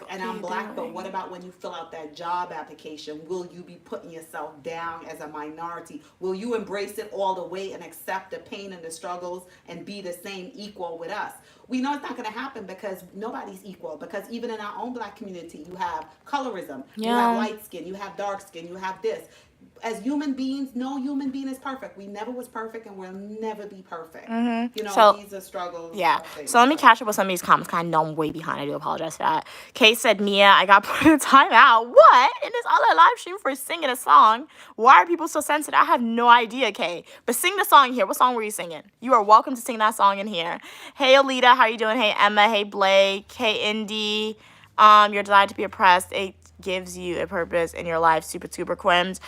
and I'm black, but what about when you fill out that job application? Will you be putting yourself down as a minority? Will you embrace it all the way and accept the pain and the struggles and be the same equal with us? We know it's not going to happen because nobody's equal. Because even in our own black community, you have colorism, you have light skin, you have dark skin, you have this. As human beings, no human being is perfect. We never was perfect and we'll never be perfect. So, these are struggles. yeah. So let me catch up with some of these comments. Kind of know I'm way behind. I do apologize for that. Kate said, Nia, I got put in timeout. What? In this other live stream for singing a song? Why are people so sensitive? I have no idea, Kate. But sing the song here. What song were you singing? You are welcome to sing that song in here. Hey, Alita, how you doing? Hey, Emma. Hey, Blake. Hey, Indy. Your desire to be oppressed. It gives you a purpose in your life. Super Quims.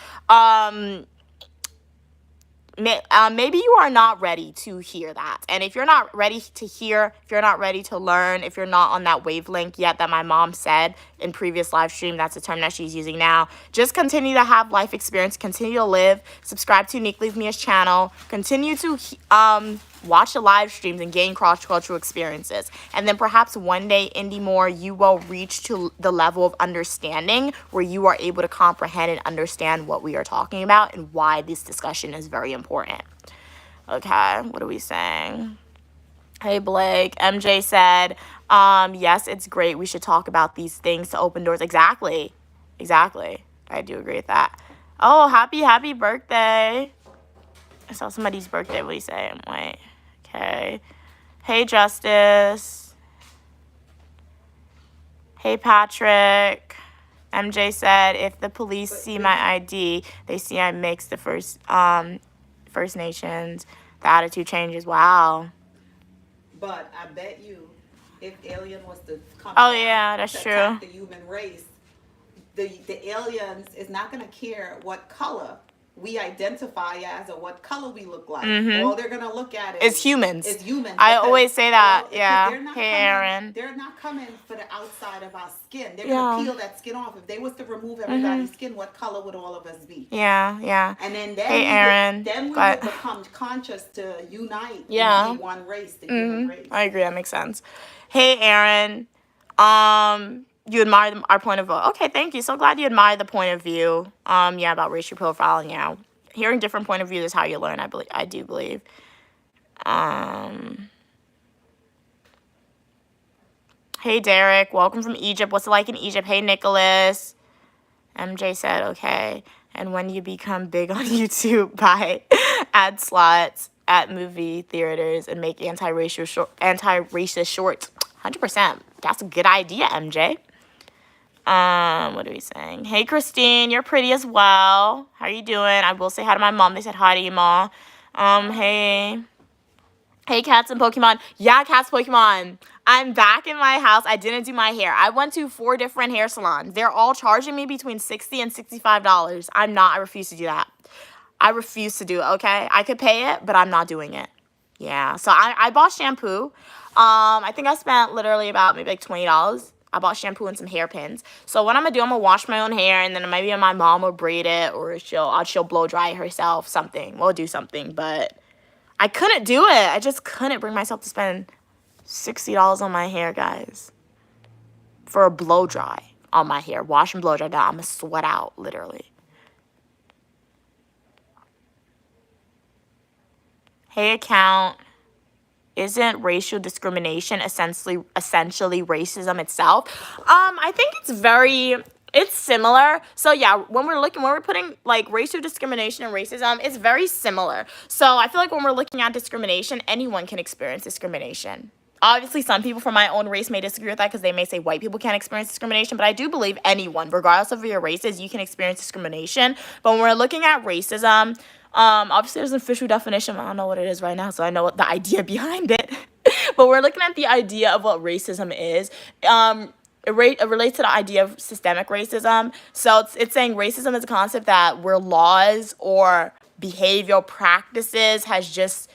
Maybe you are not ready to hear that. And if you're not ready to hear, if you're not ready to learn, if you're not on that wavelength yet that my mom said in previous live stream, that's the term that she's using now, just continue to have life experience, continue to live, subscribe to Uniquely with Mia's channel, continue to watch the live streams, and gain cross-cultural experiences. And then perhaps one day, Indy Moore, you will reach to the level of understanding where you are able to comprehend and understand what we are talking about and why this discussion is very important. Okay, what are we saying? Hey, Blake. MJ said, yes, it's great. We should talk about these things to open doors. Exactly. I do agree with that. Oh, happy birthday. I saw somebody's birthday. What do you say? Wait. Okay. Hey, Justice. Hey, Patrick. MJ said, if the police see my ID, they see I mixed the First Nations. The attitude changes. Wow. But I bet you, if alien was to come that's to true. attack the human race, the aliens is not going to care what color we identify as or what color we look like. All they're going to look at is humans. I always say that. Yeah. Hey, Aaron. They're not coming for the outside of our skin. They're going to peel that skin off. If they was to remove everybody's skin, what color would all of us be? Yeah. And then Hey, Aaron. we would become conscious to unite and be one race, the human race. I agree. That makes sense. Hey, Aaron. You admire our point of view. Okay, thank you. So glad you admire the point of view. About racial profiling. Yeah, hearing different point of views is how you learn. I do believe. Hey, Derek. Welcome from Egypt. What's it like in Egypt? Hey, Nicholas. MJ said, okay. And when you become big on YouTube, buy ad slots at movie theaters and make anti-racist shorts. 100%. That's a good idea, MJ. What are we saying? Hey, Christine, you're pretty as well. How are you doing? I will say hi to my mom. They said hi to you, Ma. Hey, Cats and Pokemon. Yeah, Cats, Pokemon. I'm back in my house. I didn't do my hair. I went to 4 different hair salons. They're all charging me between $60 and $65. I refuse to do that. I refuse to do it, okay? I could pay it, but I'm not doing it. Yeah, so I bought shampoo. I think I spent literally about maybe like $20. I bought shampoo and some hairpins. So what I'm gonna do, I'm gonna wash my own hair, and then maybe my mom will braid it, or she'll blow dry it herself. Something. We'll do something. But I couldn't do it. I just couldn't bring myself to spend $60 on my hair, guys, for a blow dry on my hair. Wash and blow dry that. I'm gonna sweat out, literally. Hey, account. Isn't racial discrimination essentially racism itself? I think it's similar. So yeah, when we're putting like racial discrimination and racism, it's very similar. So I feel like when we're looking at discrimination, anyone can experience discrimination. Obviously, some people from my own race may disagree with that because they may say white people can't experience discrimination, but I do believe anyone, regardless of your races, you can experience discrimination. But when we're looking at racism, obviously there's an official definition. I don't know what it is right now, so I know what the idea behind it. But we're looking at the idea of what racism is. It relates to the idea of systemic racism. So it's saying racism is a concept that where laws or behavioral practices has just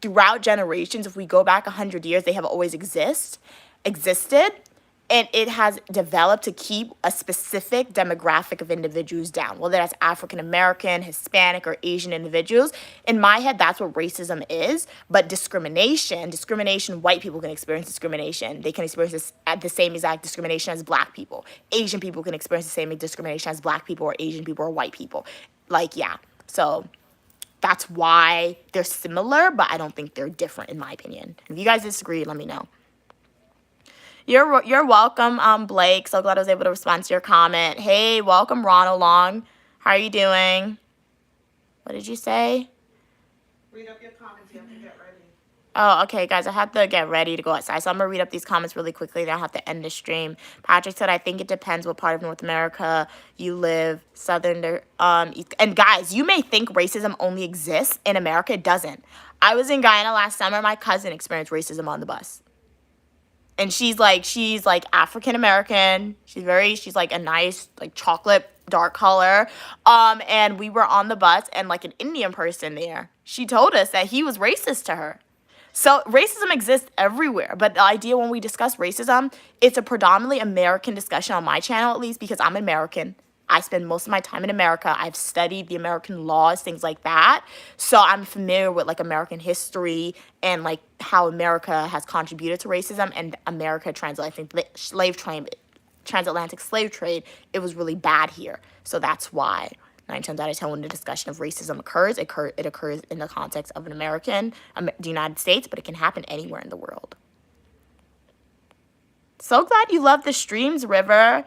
throughout generations, if we go back 100 years, they have always existed, and it has developed to keep a specific demographic of individuals down, whether that's African American, Hispanic, or Asian individuals. In my head, that's what racism is. But discrimination, white people can experience discrimination. They can experience this at the same exact discrimination as black people. Asian people can experience the same discrimination as black people or Asian people or white people. So that's why they're similar, but I don't think they're different in my opinion. If you guys disagree, let me know. You're welcome, Blake. So glad I was able to respond to your comment. Hey, welcome, Ronald Long. How are you doing? What did you say? Read up your comments. You have to get ready. Oh, okay, guys. I have to get ready to go outside. So I'm going to read up these comments really quickly. Then I'll have to end the stream. Patrick said, I think it depends what part of North America you live. Southern, East. And guys, you may think racism only exists in America. It doesn't. I was in Guyana last summer. My cousin experienced racism on the bus. And she's like African American. She's like a nice like chocolate dark color. And we were on the bus and like an Indian person there. She told us that he was racist to her. So racism exists everywhere. But the idea when we discuss racism, it's a predominantly American discussion on my channel, at least because I'm American. I spend most of my time in America. I've studied the American laws, things like that. So I'm familiar with like American history and like how America has contributed to racism and America transatlantic slave trade, it was really bad here. So that's why 9 times out of 10 when the discussion of racism occurs, it occurs in the context of the United States, but it can happen anywhere in the world. So glad you love the streams, River.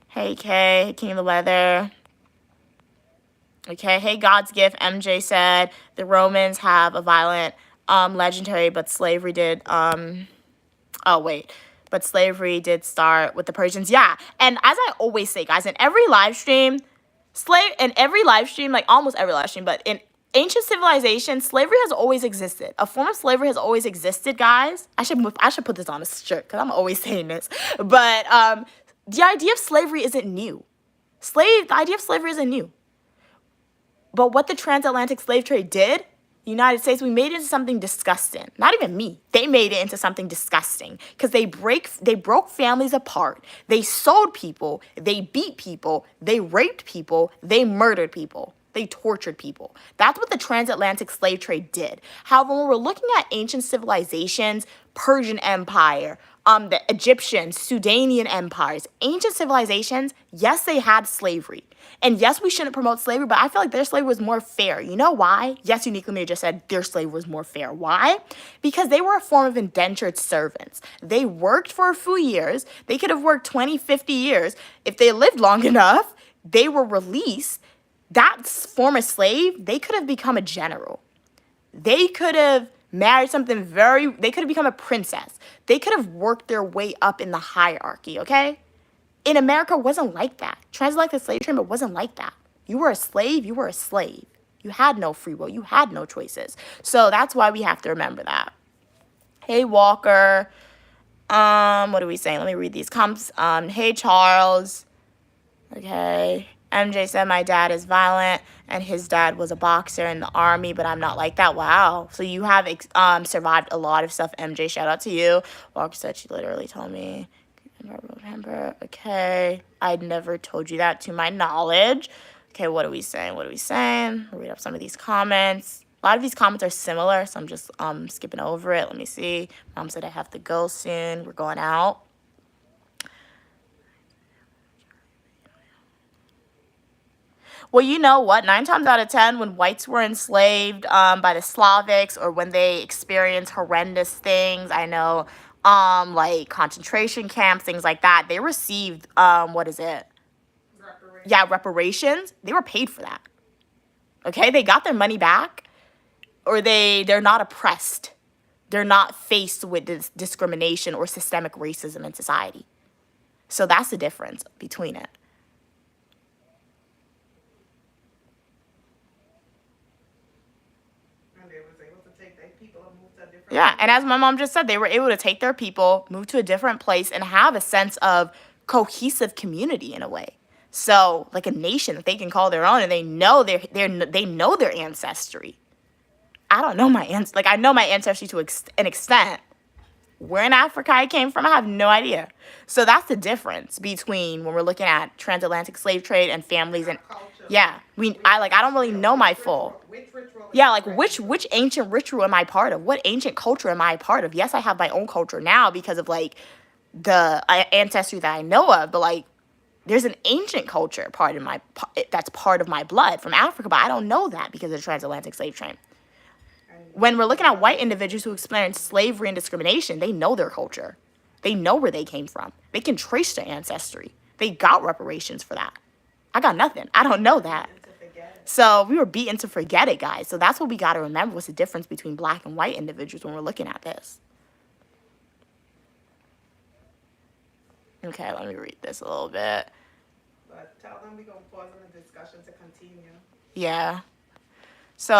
Hey, Kay, King of the Weather. Okay, hey, God's Gift, MJ said, the Romans have a violent, legendary, but slavery did, but slavery did start with the Persians. Yeah, and as I always say, guys, in every live stream, like almost every live stream, but in ancient civilization, slavery has always existed. A form of slavery has always existed, guys. I should put this on a shirt because I'm always saying this. But the idea of slavery isn't new. The idea of slavery isn't new. But what the transatlantic slave trade did, the United States, we made it into something disgusting. Not even me. They made it into something disgusting because they broke families apart. They sold people. They beat people. They raped people. They murdered people. They tortured people. That's what the transatlantic slave trade did. However, when we're looking at ancient civilizations, Persian Empire, the Egyptian, Sudanian empires, ancient civilizations, yes, they had slavery. And yes, we shouldn't promote slavery, but I feel like their slavery was more fair. You know why? Yes, Uniquely Made just said their slavery was more fair. Why? Because they were a form of indentured servants. They worked for a few years. They could have worked 20, 50 years. If they lived long enough, they were released. That former slave, they could have become a general. They could have married they could have become a princess. They could have worked their way up in the hierarchy, okay? In America, it wasn't like that. Transatlantic slave trade, it wasn't like that. You were a slave, you were a slave. You had no free will, you had no choices. So that's why we have to remember that. Hey, Walker. What are we saying? Let me read these comments. Hey, Charles. Okay. MJ said my dad is violent and his dad was a boxer in the army, but I'm not like that. Wow. So you have survived a lot of stuff, MJ. Shout out to you. Walker said she literally told me. Remember. Okay. I'd never told you that to my knowledge. Okay, what are we saying? I'll read up some of these comments. A lot of these comments are similar, so I'm just skipping over it. Let me see. Mom said I have to go soon. We're going out. Well, you know what? 9 times out of 10, when whites were enslaved by the Slavics or when they experienced horrendous things, I know, like concentration camps, things like that, they received, reparations. Yeah, reparations. They were paid for that. Okay? They got their money back, or they're not oppressed. They're not faced with this discrimination or systemic racism in society. So that's the difference between it. Yeah, and as my mom just said, they were able to take their people, move to a different place, and have a sense of cohesive community in a way. So, like a nation that they can call their own, and they know their ancestry. I don't know my I know my ancestry to an extent. Where in Africa I came from, I have no idea. So that's the difference between when we're looking at transatlantic slave trade and families and yeah, I don't really know my full. Yeah, like which ancient ritual am I part of? What ancient culture am I part of? Yes, I have my own culture now because of like the ancestry that I know of, but like there's an ancient culture that's part of my blood from Africa, but I don't know that because of the transatlantic slave trade. When we're looking at white individuals who experienced slavery and discrimination, they know their culture. They know where they came from. They can trace their ancestry. They got reparations for that. I got nothing. I don't know that. So we were beaten to forget it, guys. So that's what we got to remember. What's the difference between black and white individuals when we're looking at this? Okay, let me read this a little bit. But tell them we're going to pause on the discussion to continue. Yeah. So,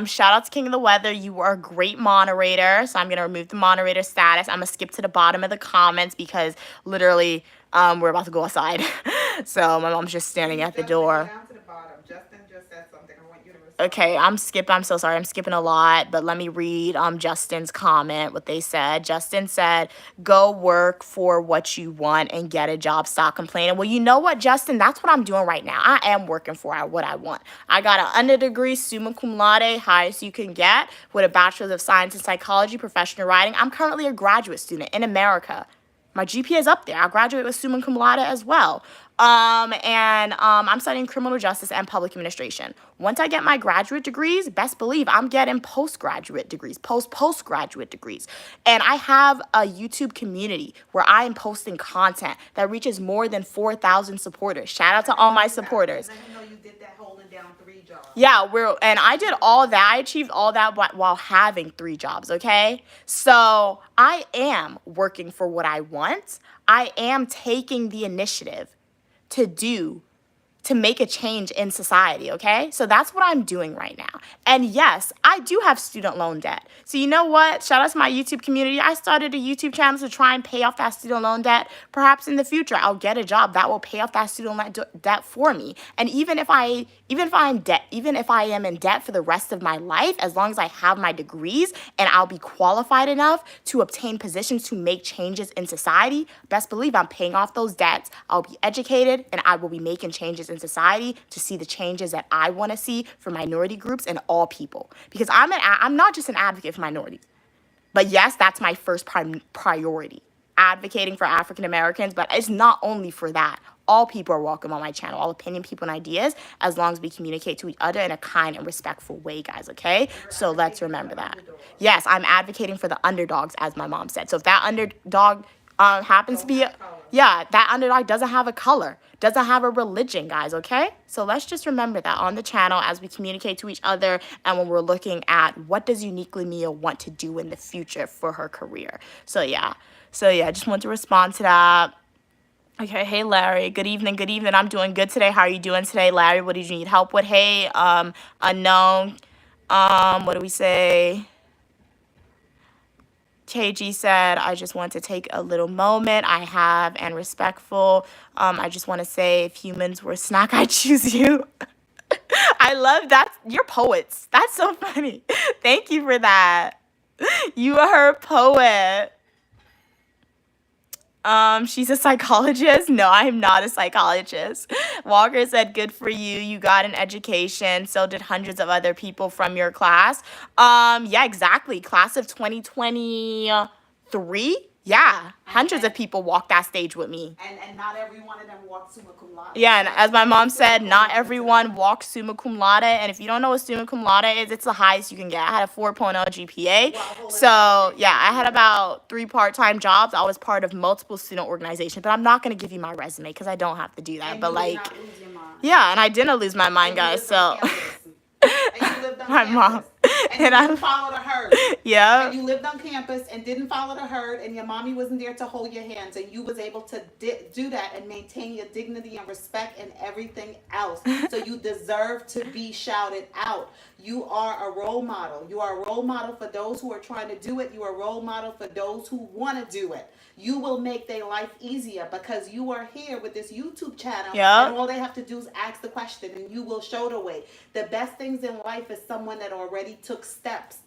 shout out to King of the Weather. You are a great moderator. So I'm going to remove the moderator status. I'm going to skip to the bottom of the comments because literally we're about to go outside. So my mom's just standing at the door. Down to the bottom. Justin just said something. I want you to Okay, I'm so sorry. I'm skipping a lot, but let me read Justin's comment, what they said. Justin said, go work for what you want and get a job. Stop complaining. Well, you know what, Justin? That's what I'm doing right now. I am working for what I want. I got an under degree, summa cum laude, highest you can get, with a bachelor's of science in psychology, professional writing. I'm currently a graduate student in America. My GPA is up there. I graduated with summa cum laude as well. I'm studying criminal justice and public administration. Once I get my graduate degrees, best believe I'm getting postgraduate degrees, postgraduate degrees. And I have a YouTube community where I am posting content that reaches more than 4,000 supporters. Shout out to all my supporters. And I know you did that holding down 3 jobs. Yeah, and I did all that. I achieved all that while having 3 jobs, okay? So I am working for what I want. I am taking the initiative to make a change in society, okay? So that's what I'm doing right now. And yes, I do have student loan debt. So you know what? Shout out to my YouTube community. I started a YouTube channel to try and pay off that student loan debt. Perhaps in the future, I'll get a job that will pay off that student loan debt for me. And even if I am in debt for the rest of my life, as long as I have my degrees and I'll be qualified enough to obtain positions to make changes in society, best believe I'm paying off those debts. I'll be educated and I will be making changes in society to see the changes that I want to see for minority groups and all people. Because I'm not just an advocate for minorities. But yes, that's my first priority, advocating for African Americans. But it's not only for that. All people are welcome on my channel, all opinion, people, and ideas, as long as we communicate to each other in a kind and respectful way, guys, okay? So let's remember that. Yes, I'm advocating for the underdogs, as my mom said. So if that underdog happens to be, that underdog doesn't have a color, doesn't have a religion, guys, okay? So let's just remember that on the channel as we communicate to each other and when we're looking at what does Uniquely Mia want to do in the future for her career. So yeah, I just want to respond to that. Okay, hey Larry, good evening. I'm doing good today. How are you doing today, Larry? What did you need help with? Hey, unknown. What do we say? KG said, I just want to take a little moment. I have and respectful. I just want to say, if humans were a snack, I'd choose you. I love that. You're poets. That's so funny. Thank you for that. You are a poet. She's a psychologist. No, I'm not a psychologist. Walker said, good for you. You got an education. So did hundreds of other people from your class. Yeah, exactly. Class of 2023. Yeah, hundreds of people walked that stage with me. And not every one of them walked summa cum laude. Yeah, and as my mom said, not everyone walks summa cum laude. And if you don't know what summa cum laude is, it's the highest you can get. I had a 4.0 GPA. So, yeah, I had about 3 part-time jobs. I was part of multiple student organizations. But I'm not going to give you my resume because I don't have to do that. And but, you like, did not lose your mind. Yeah, and I didn't lose my mind, guys. So, And you lived on my campus. mom. And you didn't follow the herd. Yeah. And you lived on campus and didn't follow the herd, and your mommy wasn't there to hold your hands, and you was able to do that and maintain your dignity and respect and everything else. So you deserve to be shouted out. You are a role model. You are a role model for those who are trying to do it. You are a role model for those who want to do it. You will make their life easier because you are here with this YouTube channel. Yeah. And all they have to do is ask the question and you will show the way. The best things in life is someone that already took steps,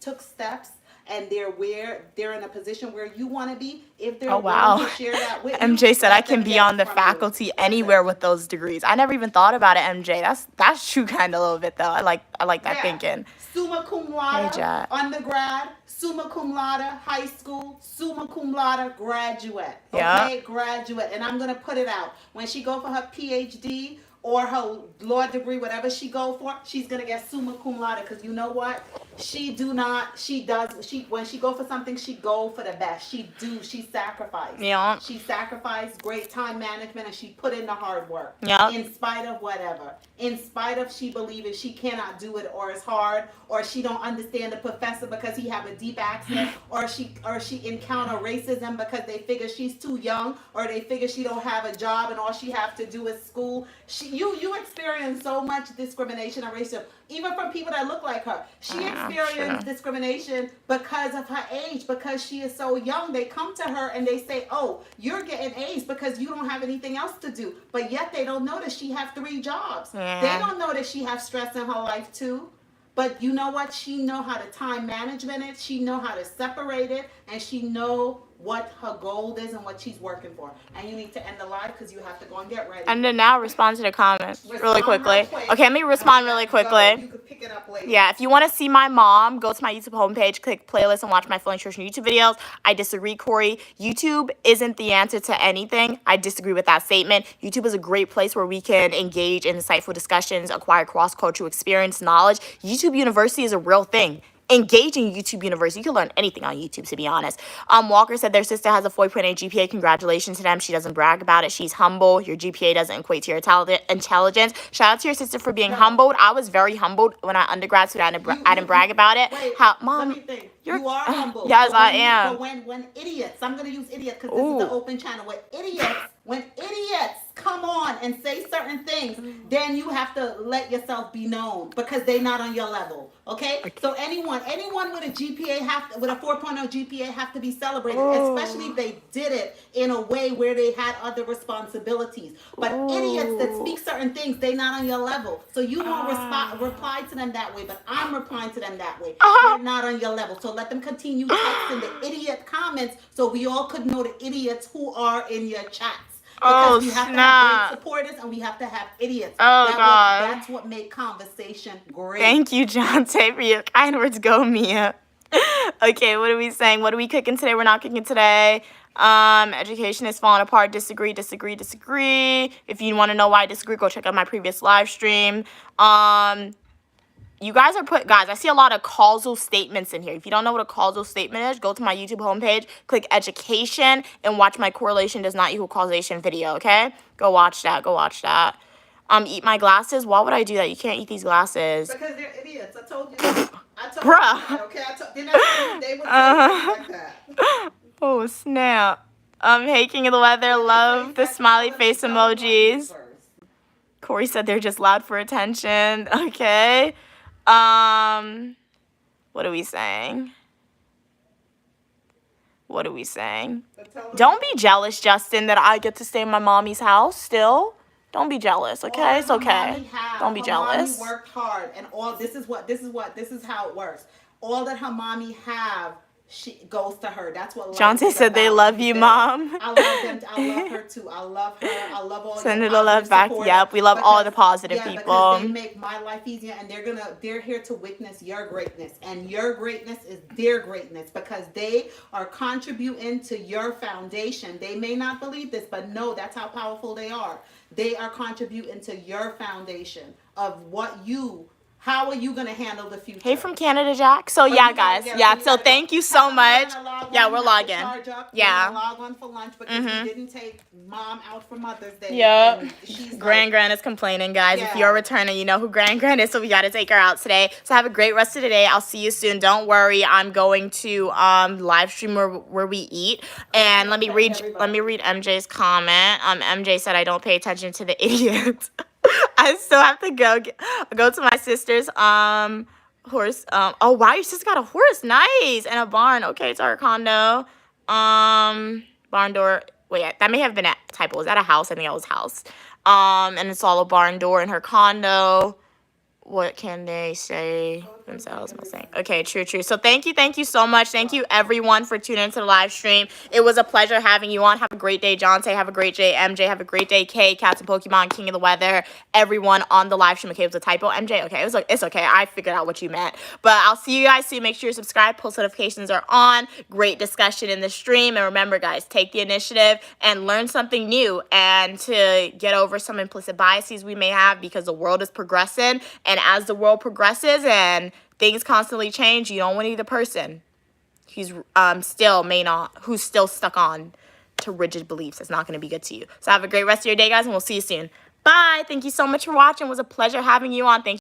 and they're in a position where you want to be. If they're willing to share that with you. MJ said I can be on the faculty anywhere with those degrees. I never even thought about it, MJ. That's true kind of a little bit though. I like that thinking. Summa cum laude, undergrad, summa cum laude, high school, summa cum laude, graduate. Okay, graduate. And I'm gonna put it out. When she go for her PhD or her law degree, whatever she go for, she's gonna get summa cum laude. Because you know what? When she go for something, she go for the best. She sacrificed. Yeah. She sacrificed great time management and she put in the hard work. Yeah. In spite of whatever. In spite of she believes she cannot do it or it's hard or she don't understand the professor because he have a deep accent or she encounter racism because they figure she's too young or they figure she don't have a job and all she have to do is school. You experience so much discrimination and racism. Even from people that look like her. She experienced discrimination because of her age, because she is so young. They come to her and they say, oh, you're getting A's because you don't have anything else to do. But yet they don't know that she have 3 jobs. Yeah. They don't know that she have stress in her life too. But you know what? She know how to time management it. She know how to separate it, and she know what her goal is and what she's working for. And you need to end the live because you have to go and get ready. And then now respond to the comments really quickly. quick, Okay, let me respond really quickly. You could pick it up later. Yeah, if you want to see my mom, go to my YouTube homepage, click playlist, and watch my full nutrition YouTube videos. I disagree, Corey. YouTube isn't the answer to anything. I disagree with that statement. YouTube is a great place where we can engage in insightful discussions, acquire cross-cultural experience, knowledge. YouTube University is a real thing. Engage in YouTube University. You can learn anything on YouTube, to be honest. Walker said their sister has a 4.8 GPA. Congratulations to them. She doesn't brag about it. She's humble. Your GPA doesn't equate to your intelligence. Shout out to your sister for being humbled. I was very humbled when I undergrad, so I didn't brag about it. Wait, Mom, let me think. You are humble. Yes, I am. But when idiots, I'm going to use idiots because this is the open channel. When idiots come on and say certain things, then you have to let yourself be known because they're not on your level. Okay? So anyone with a GPA with a 4.0 GPA have to be celebrated, especially if they did it in a way where they had other responsibilities. But idiots that speak certain things, they're not on your level. So you won't reply to them that way, but I'm replying to them that way. They're not on your level. So let them continue texting the idiot comments so we all could know the idiots who are in your chats. Because we have to have great supporters and we have to have idiots. God. That's what made conversation great. Thank you, Jonte, for your kind words. Go, Mia. Okay, what are we saying? What are we cooking today? We're not cooking today. Education is falling apart. Disagree. If you want to know why I disagree, go check out my previous live stream. You guys guys, I see a lot of causal statements in here. If you don't know what a causal statement is, go to my YouTube homepage, click education, and watch my correlation does not equal causation video, okay? Go watch that. Eat my glasses? Why would I do that? You can't eat these glasses. Because they're idiots. I told you. Bruh. You, okay? They would like that. Oh, snap. Hey, King of the Weather. Love the smiley face emojis. Corey said they're just loud for attention. Okay. What are we saying? Don't be jealous, Justin, that I get to stay in my mommy's house still. Don't be jealous, okay? It's okay. Don't be jealous. Mommy worked hard, and this is how it works. All that her mommy have, she goes to her. That's what Jonte said they love you, Mom. I love them. I love her too. I love her. I love all Send it the love back. Yep, we love all the positive people. Because they make my life easier, and they're here to witness your greatness, and your greatness is their greatness because they are contributing to your foundation. They may not believe this, but no, that's how powerful they are. They are contributing to your foundation of how are you going to handle the future? Hey from Canada, Jack. So, yeah, guys. Yeah, so thank you so much. Yeah, we're logging. Yeah. Log on for lunch because we didn't take Mom out for Mother's Day. Yep. Gran is complaining, guys. Yeah. If you're a returner, you know who Gran is, so we got to take her out today. So, have a great rest of the day. I'll see you soon. Don't worry. I'm going to live stream where we eat. And let me read MJ's comment. MJ said I don't pay attention to the idiots. I still have to go to my sister's horse. Oh wow, your sister got a horse, nice, and a barn. Okay, it's our condo. Barn door. Wait, that may have been a typo. Was that a house? I think it was a house. And it's all a barn door in her condo. What can they say themselves? Okay, true. So thank you so much. Thank you everyone for tuning into the live stream. It was a pleasure having you on. Have a great day, Jonte. Have a great day, MJ. Have a great day, Kay, Captain Pokemon, King of the Weather. Everyone on the live stream. Okay, it was a typo. MJ, okay, it's okay. I figured out what you meant. But I'll see you guys soon. Make sure you subscribe. Post notifications are on. Great discussion in the stream. And remember, guys, take the initiative and learn something new and to get over some implicit biases we may have because the world is progressing. And as the world progresses and things constantly change, you don't want to be the person who's still stuck on to rigid beliefs. It's not going to be good to you. So have a great rest of your day, guys, and we'll see you soon. Bye. Thank you so much for watching. It was a pleasure having you on. Thank you.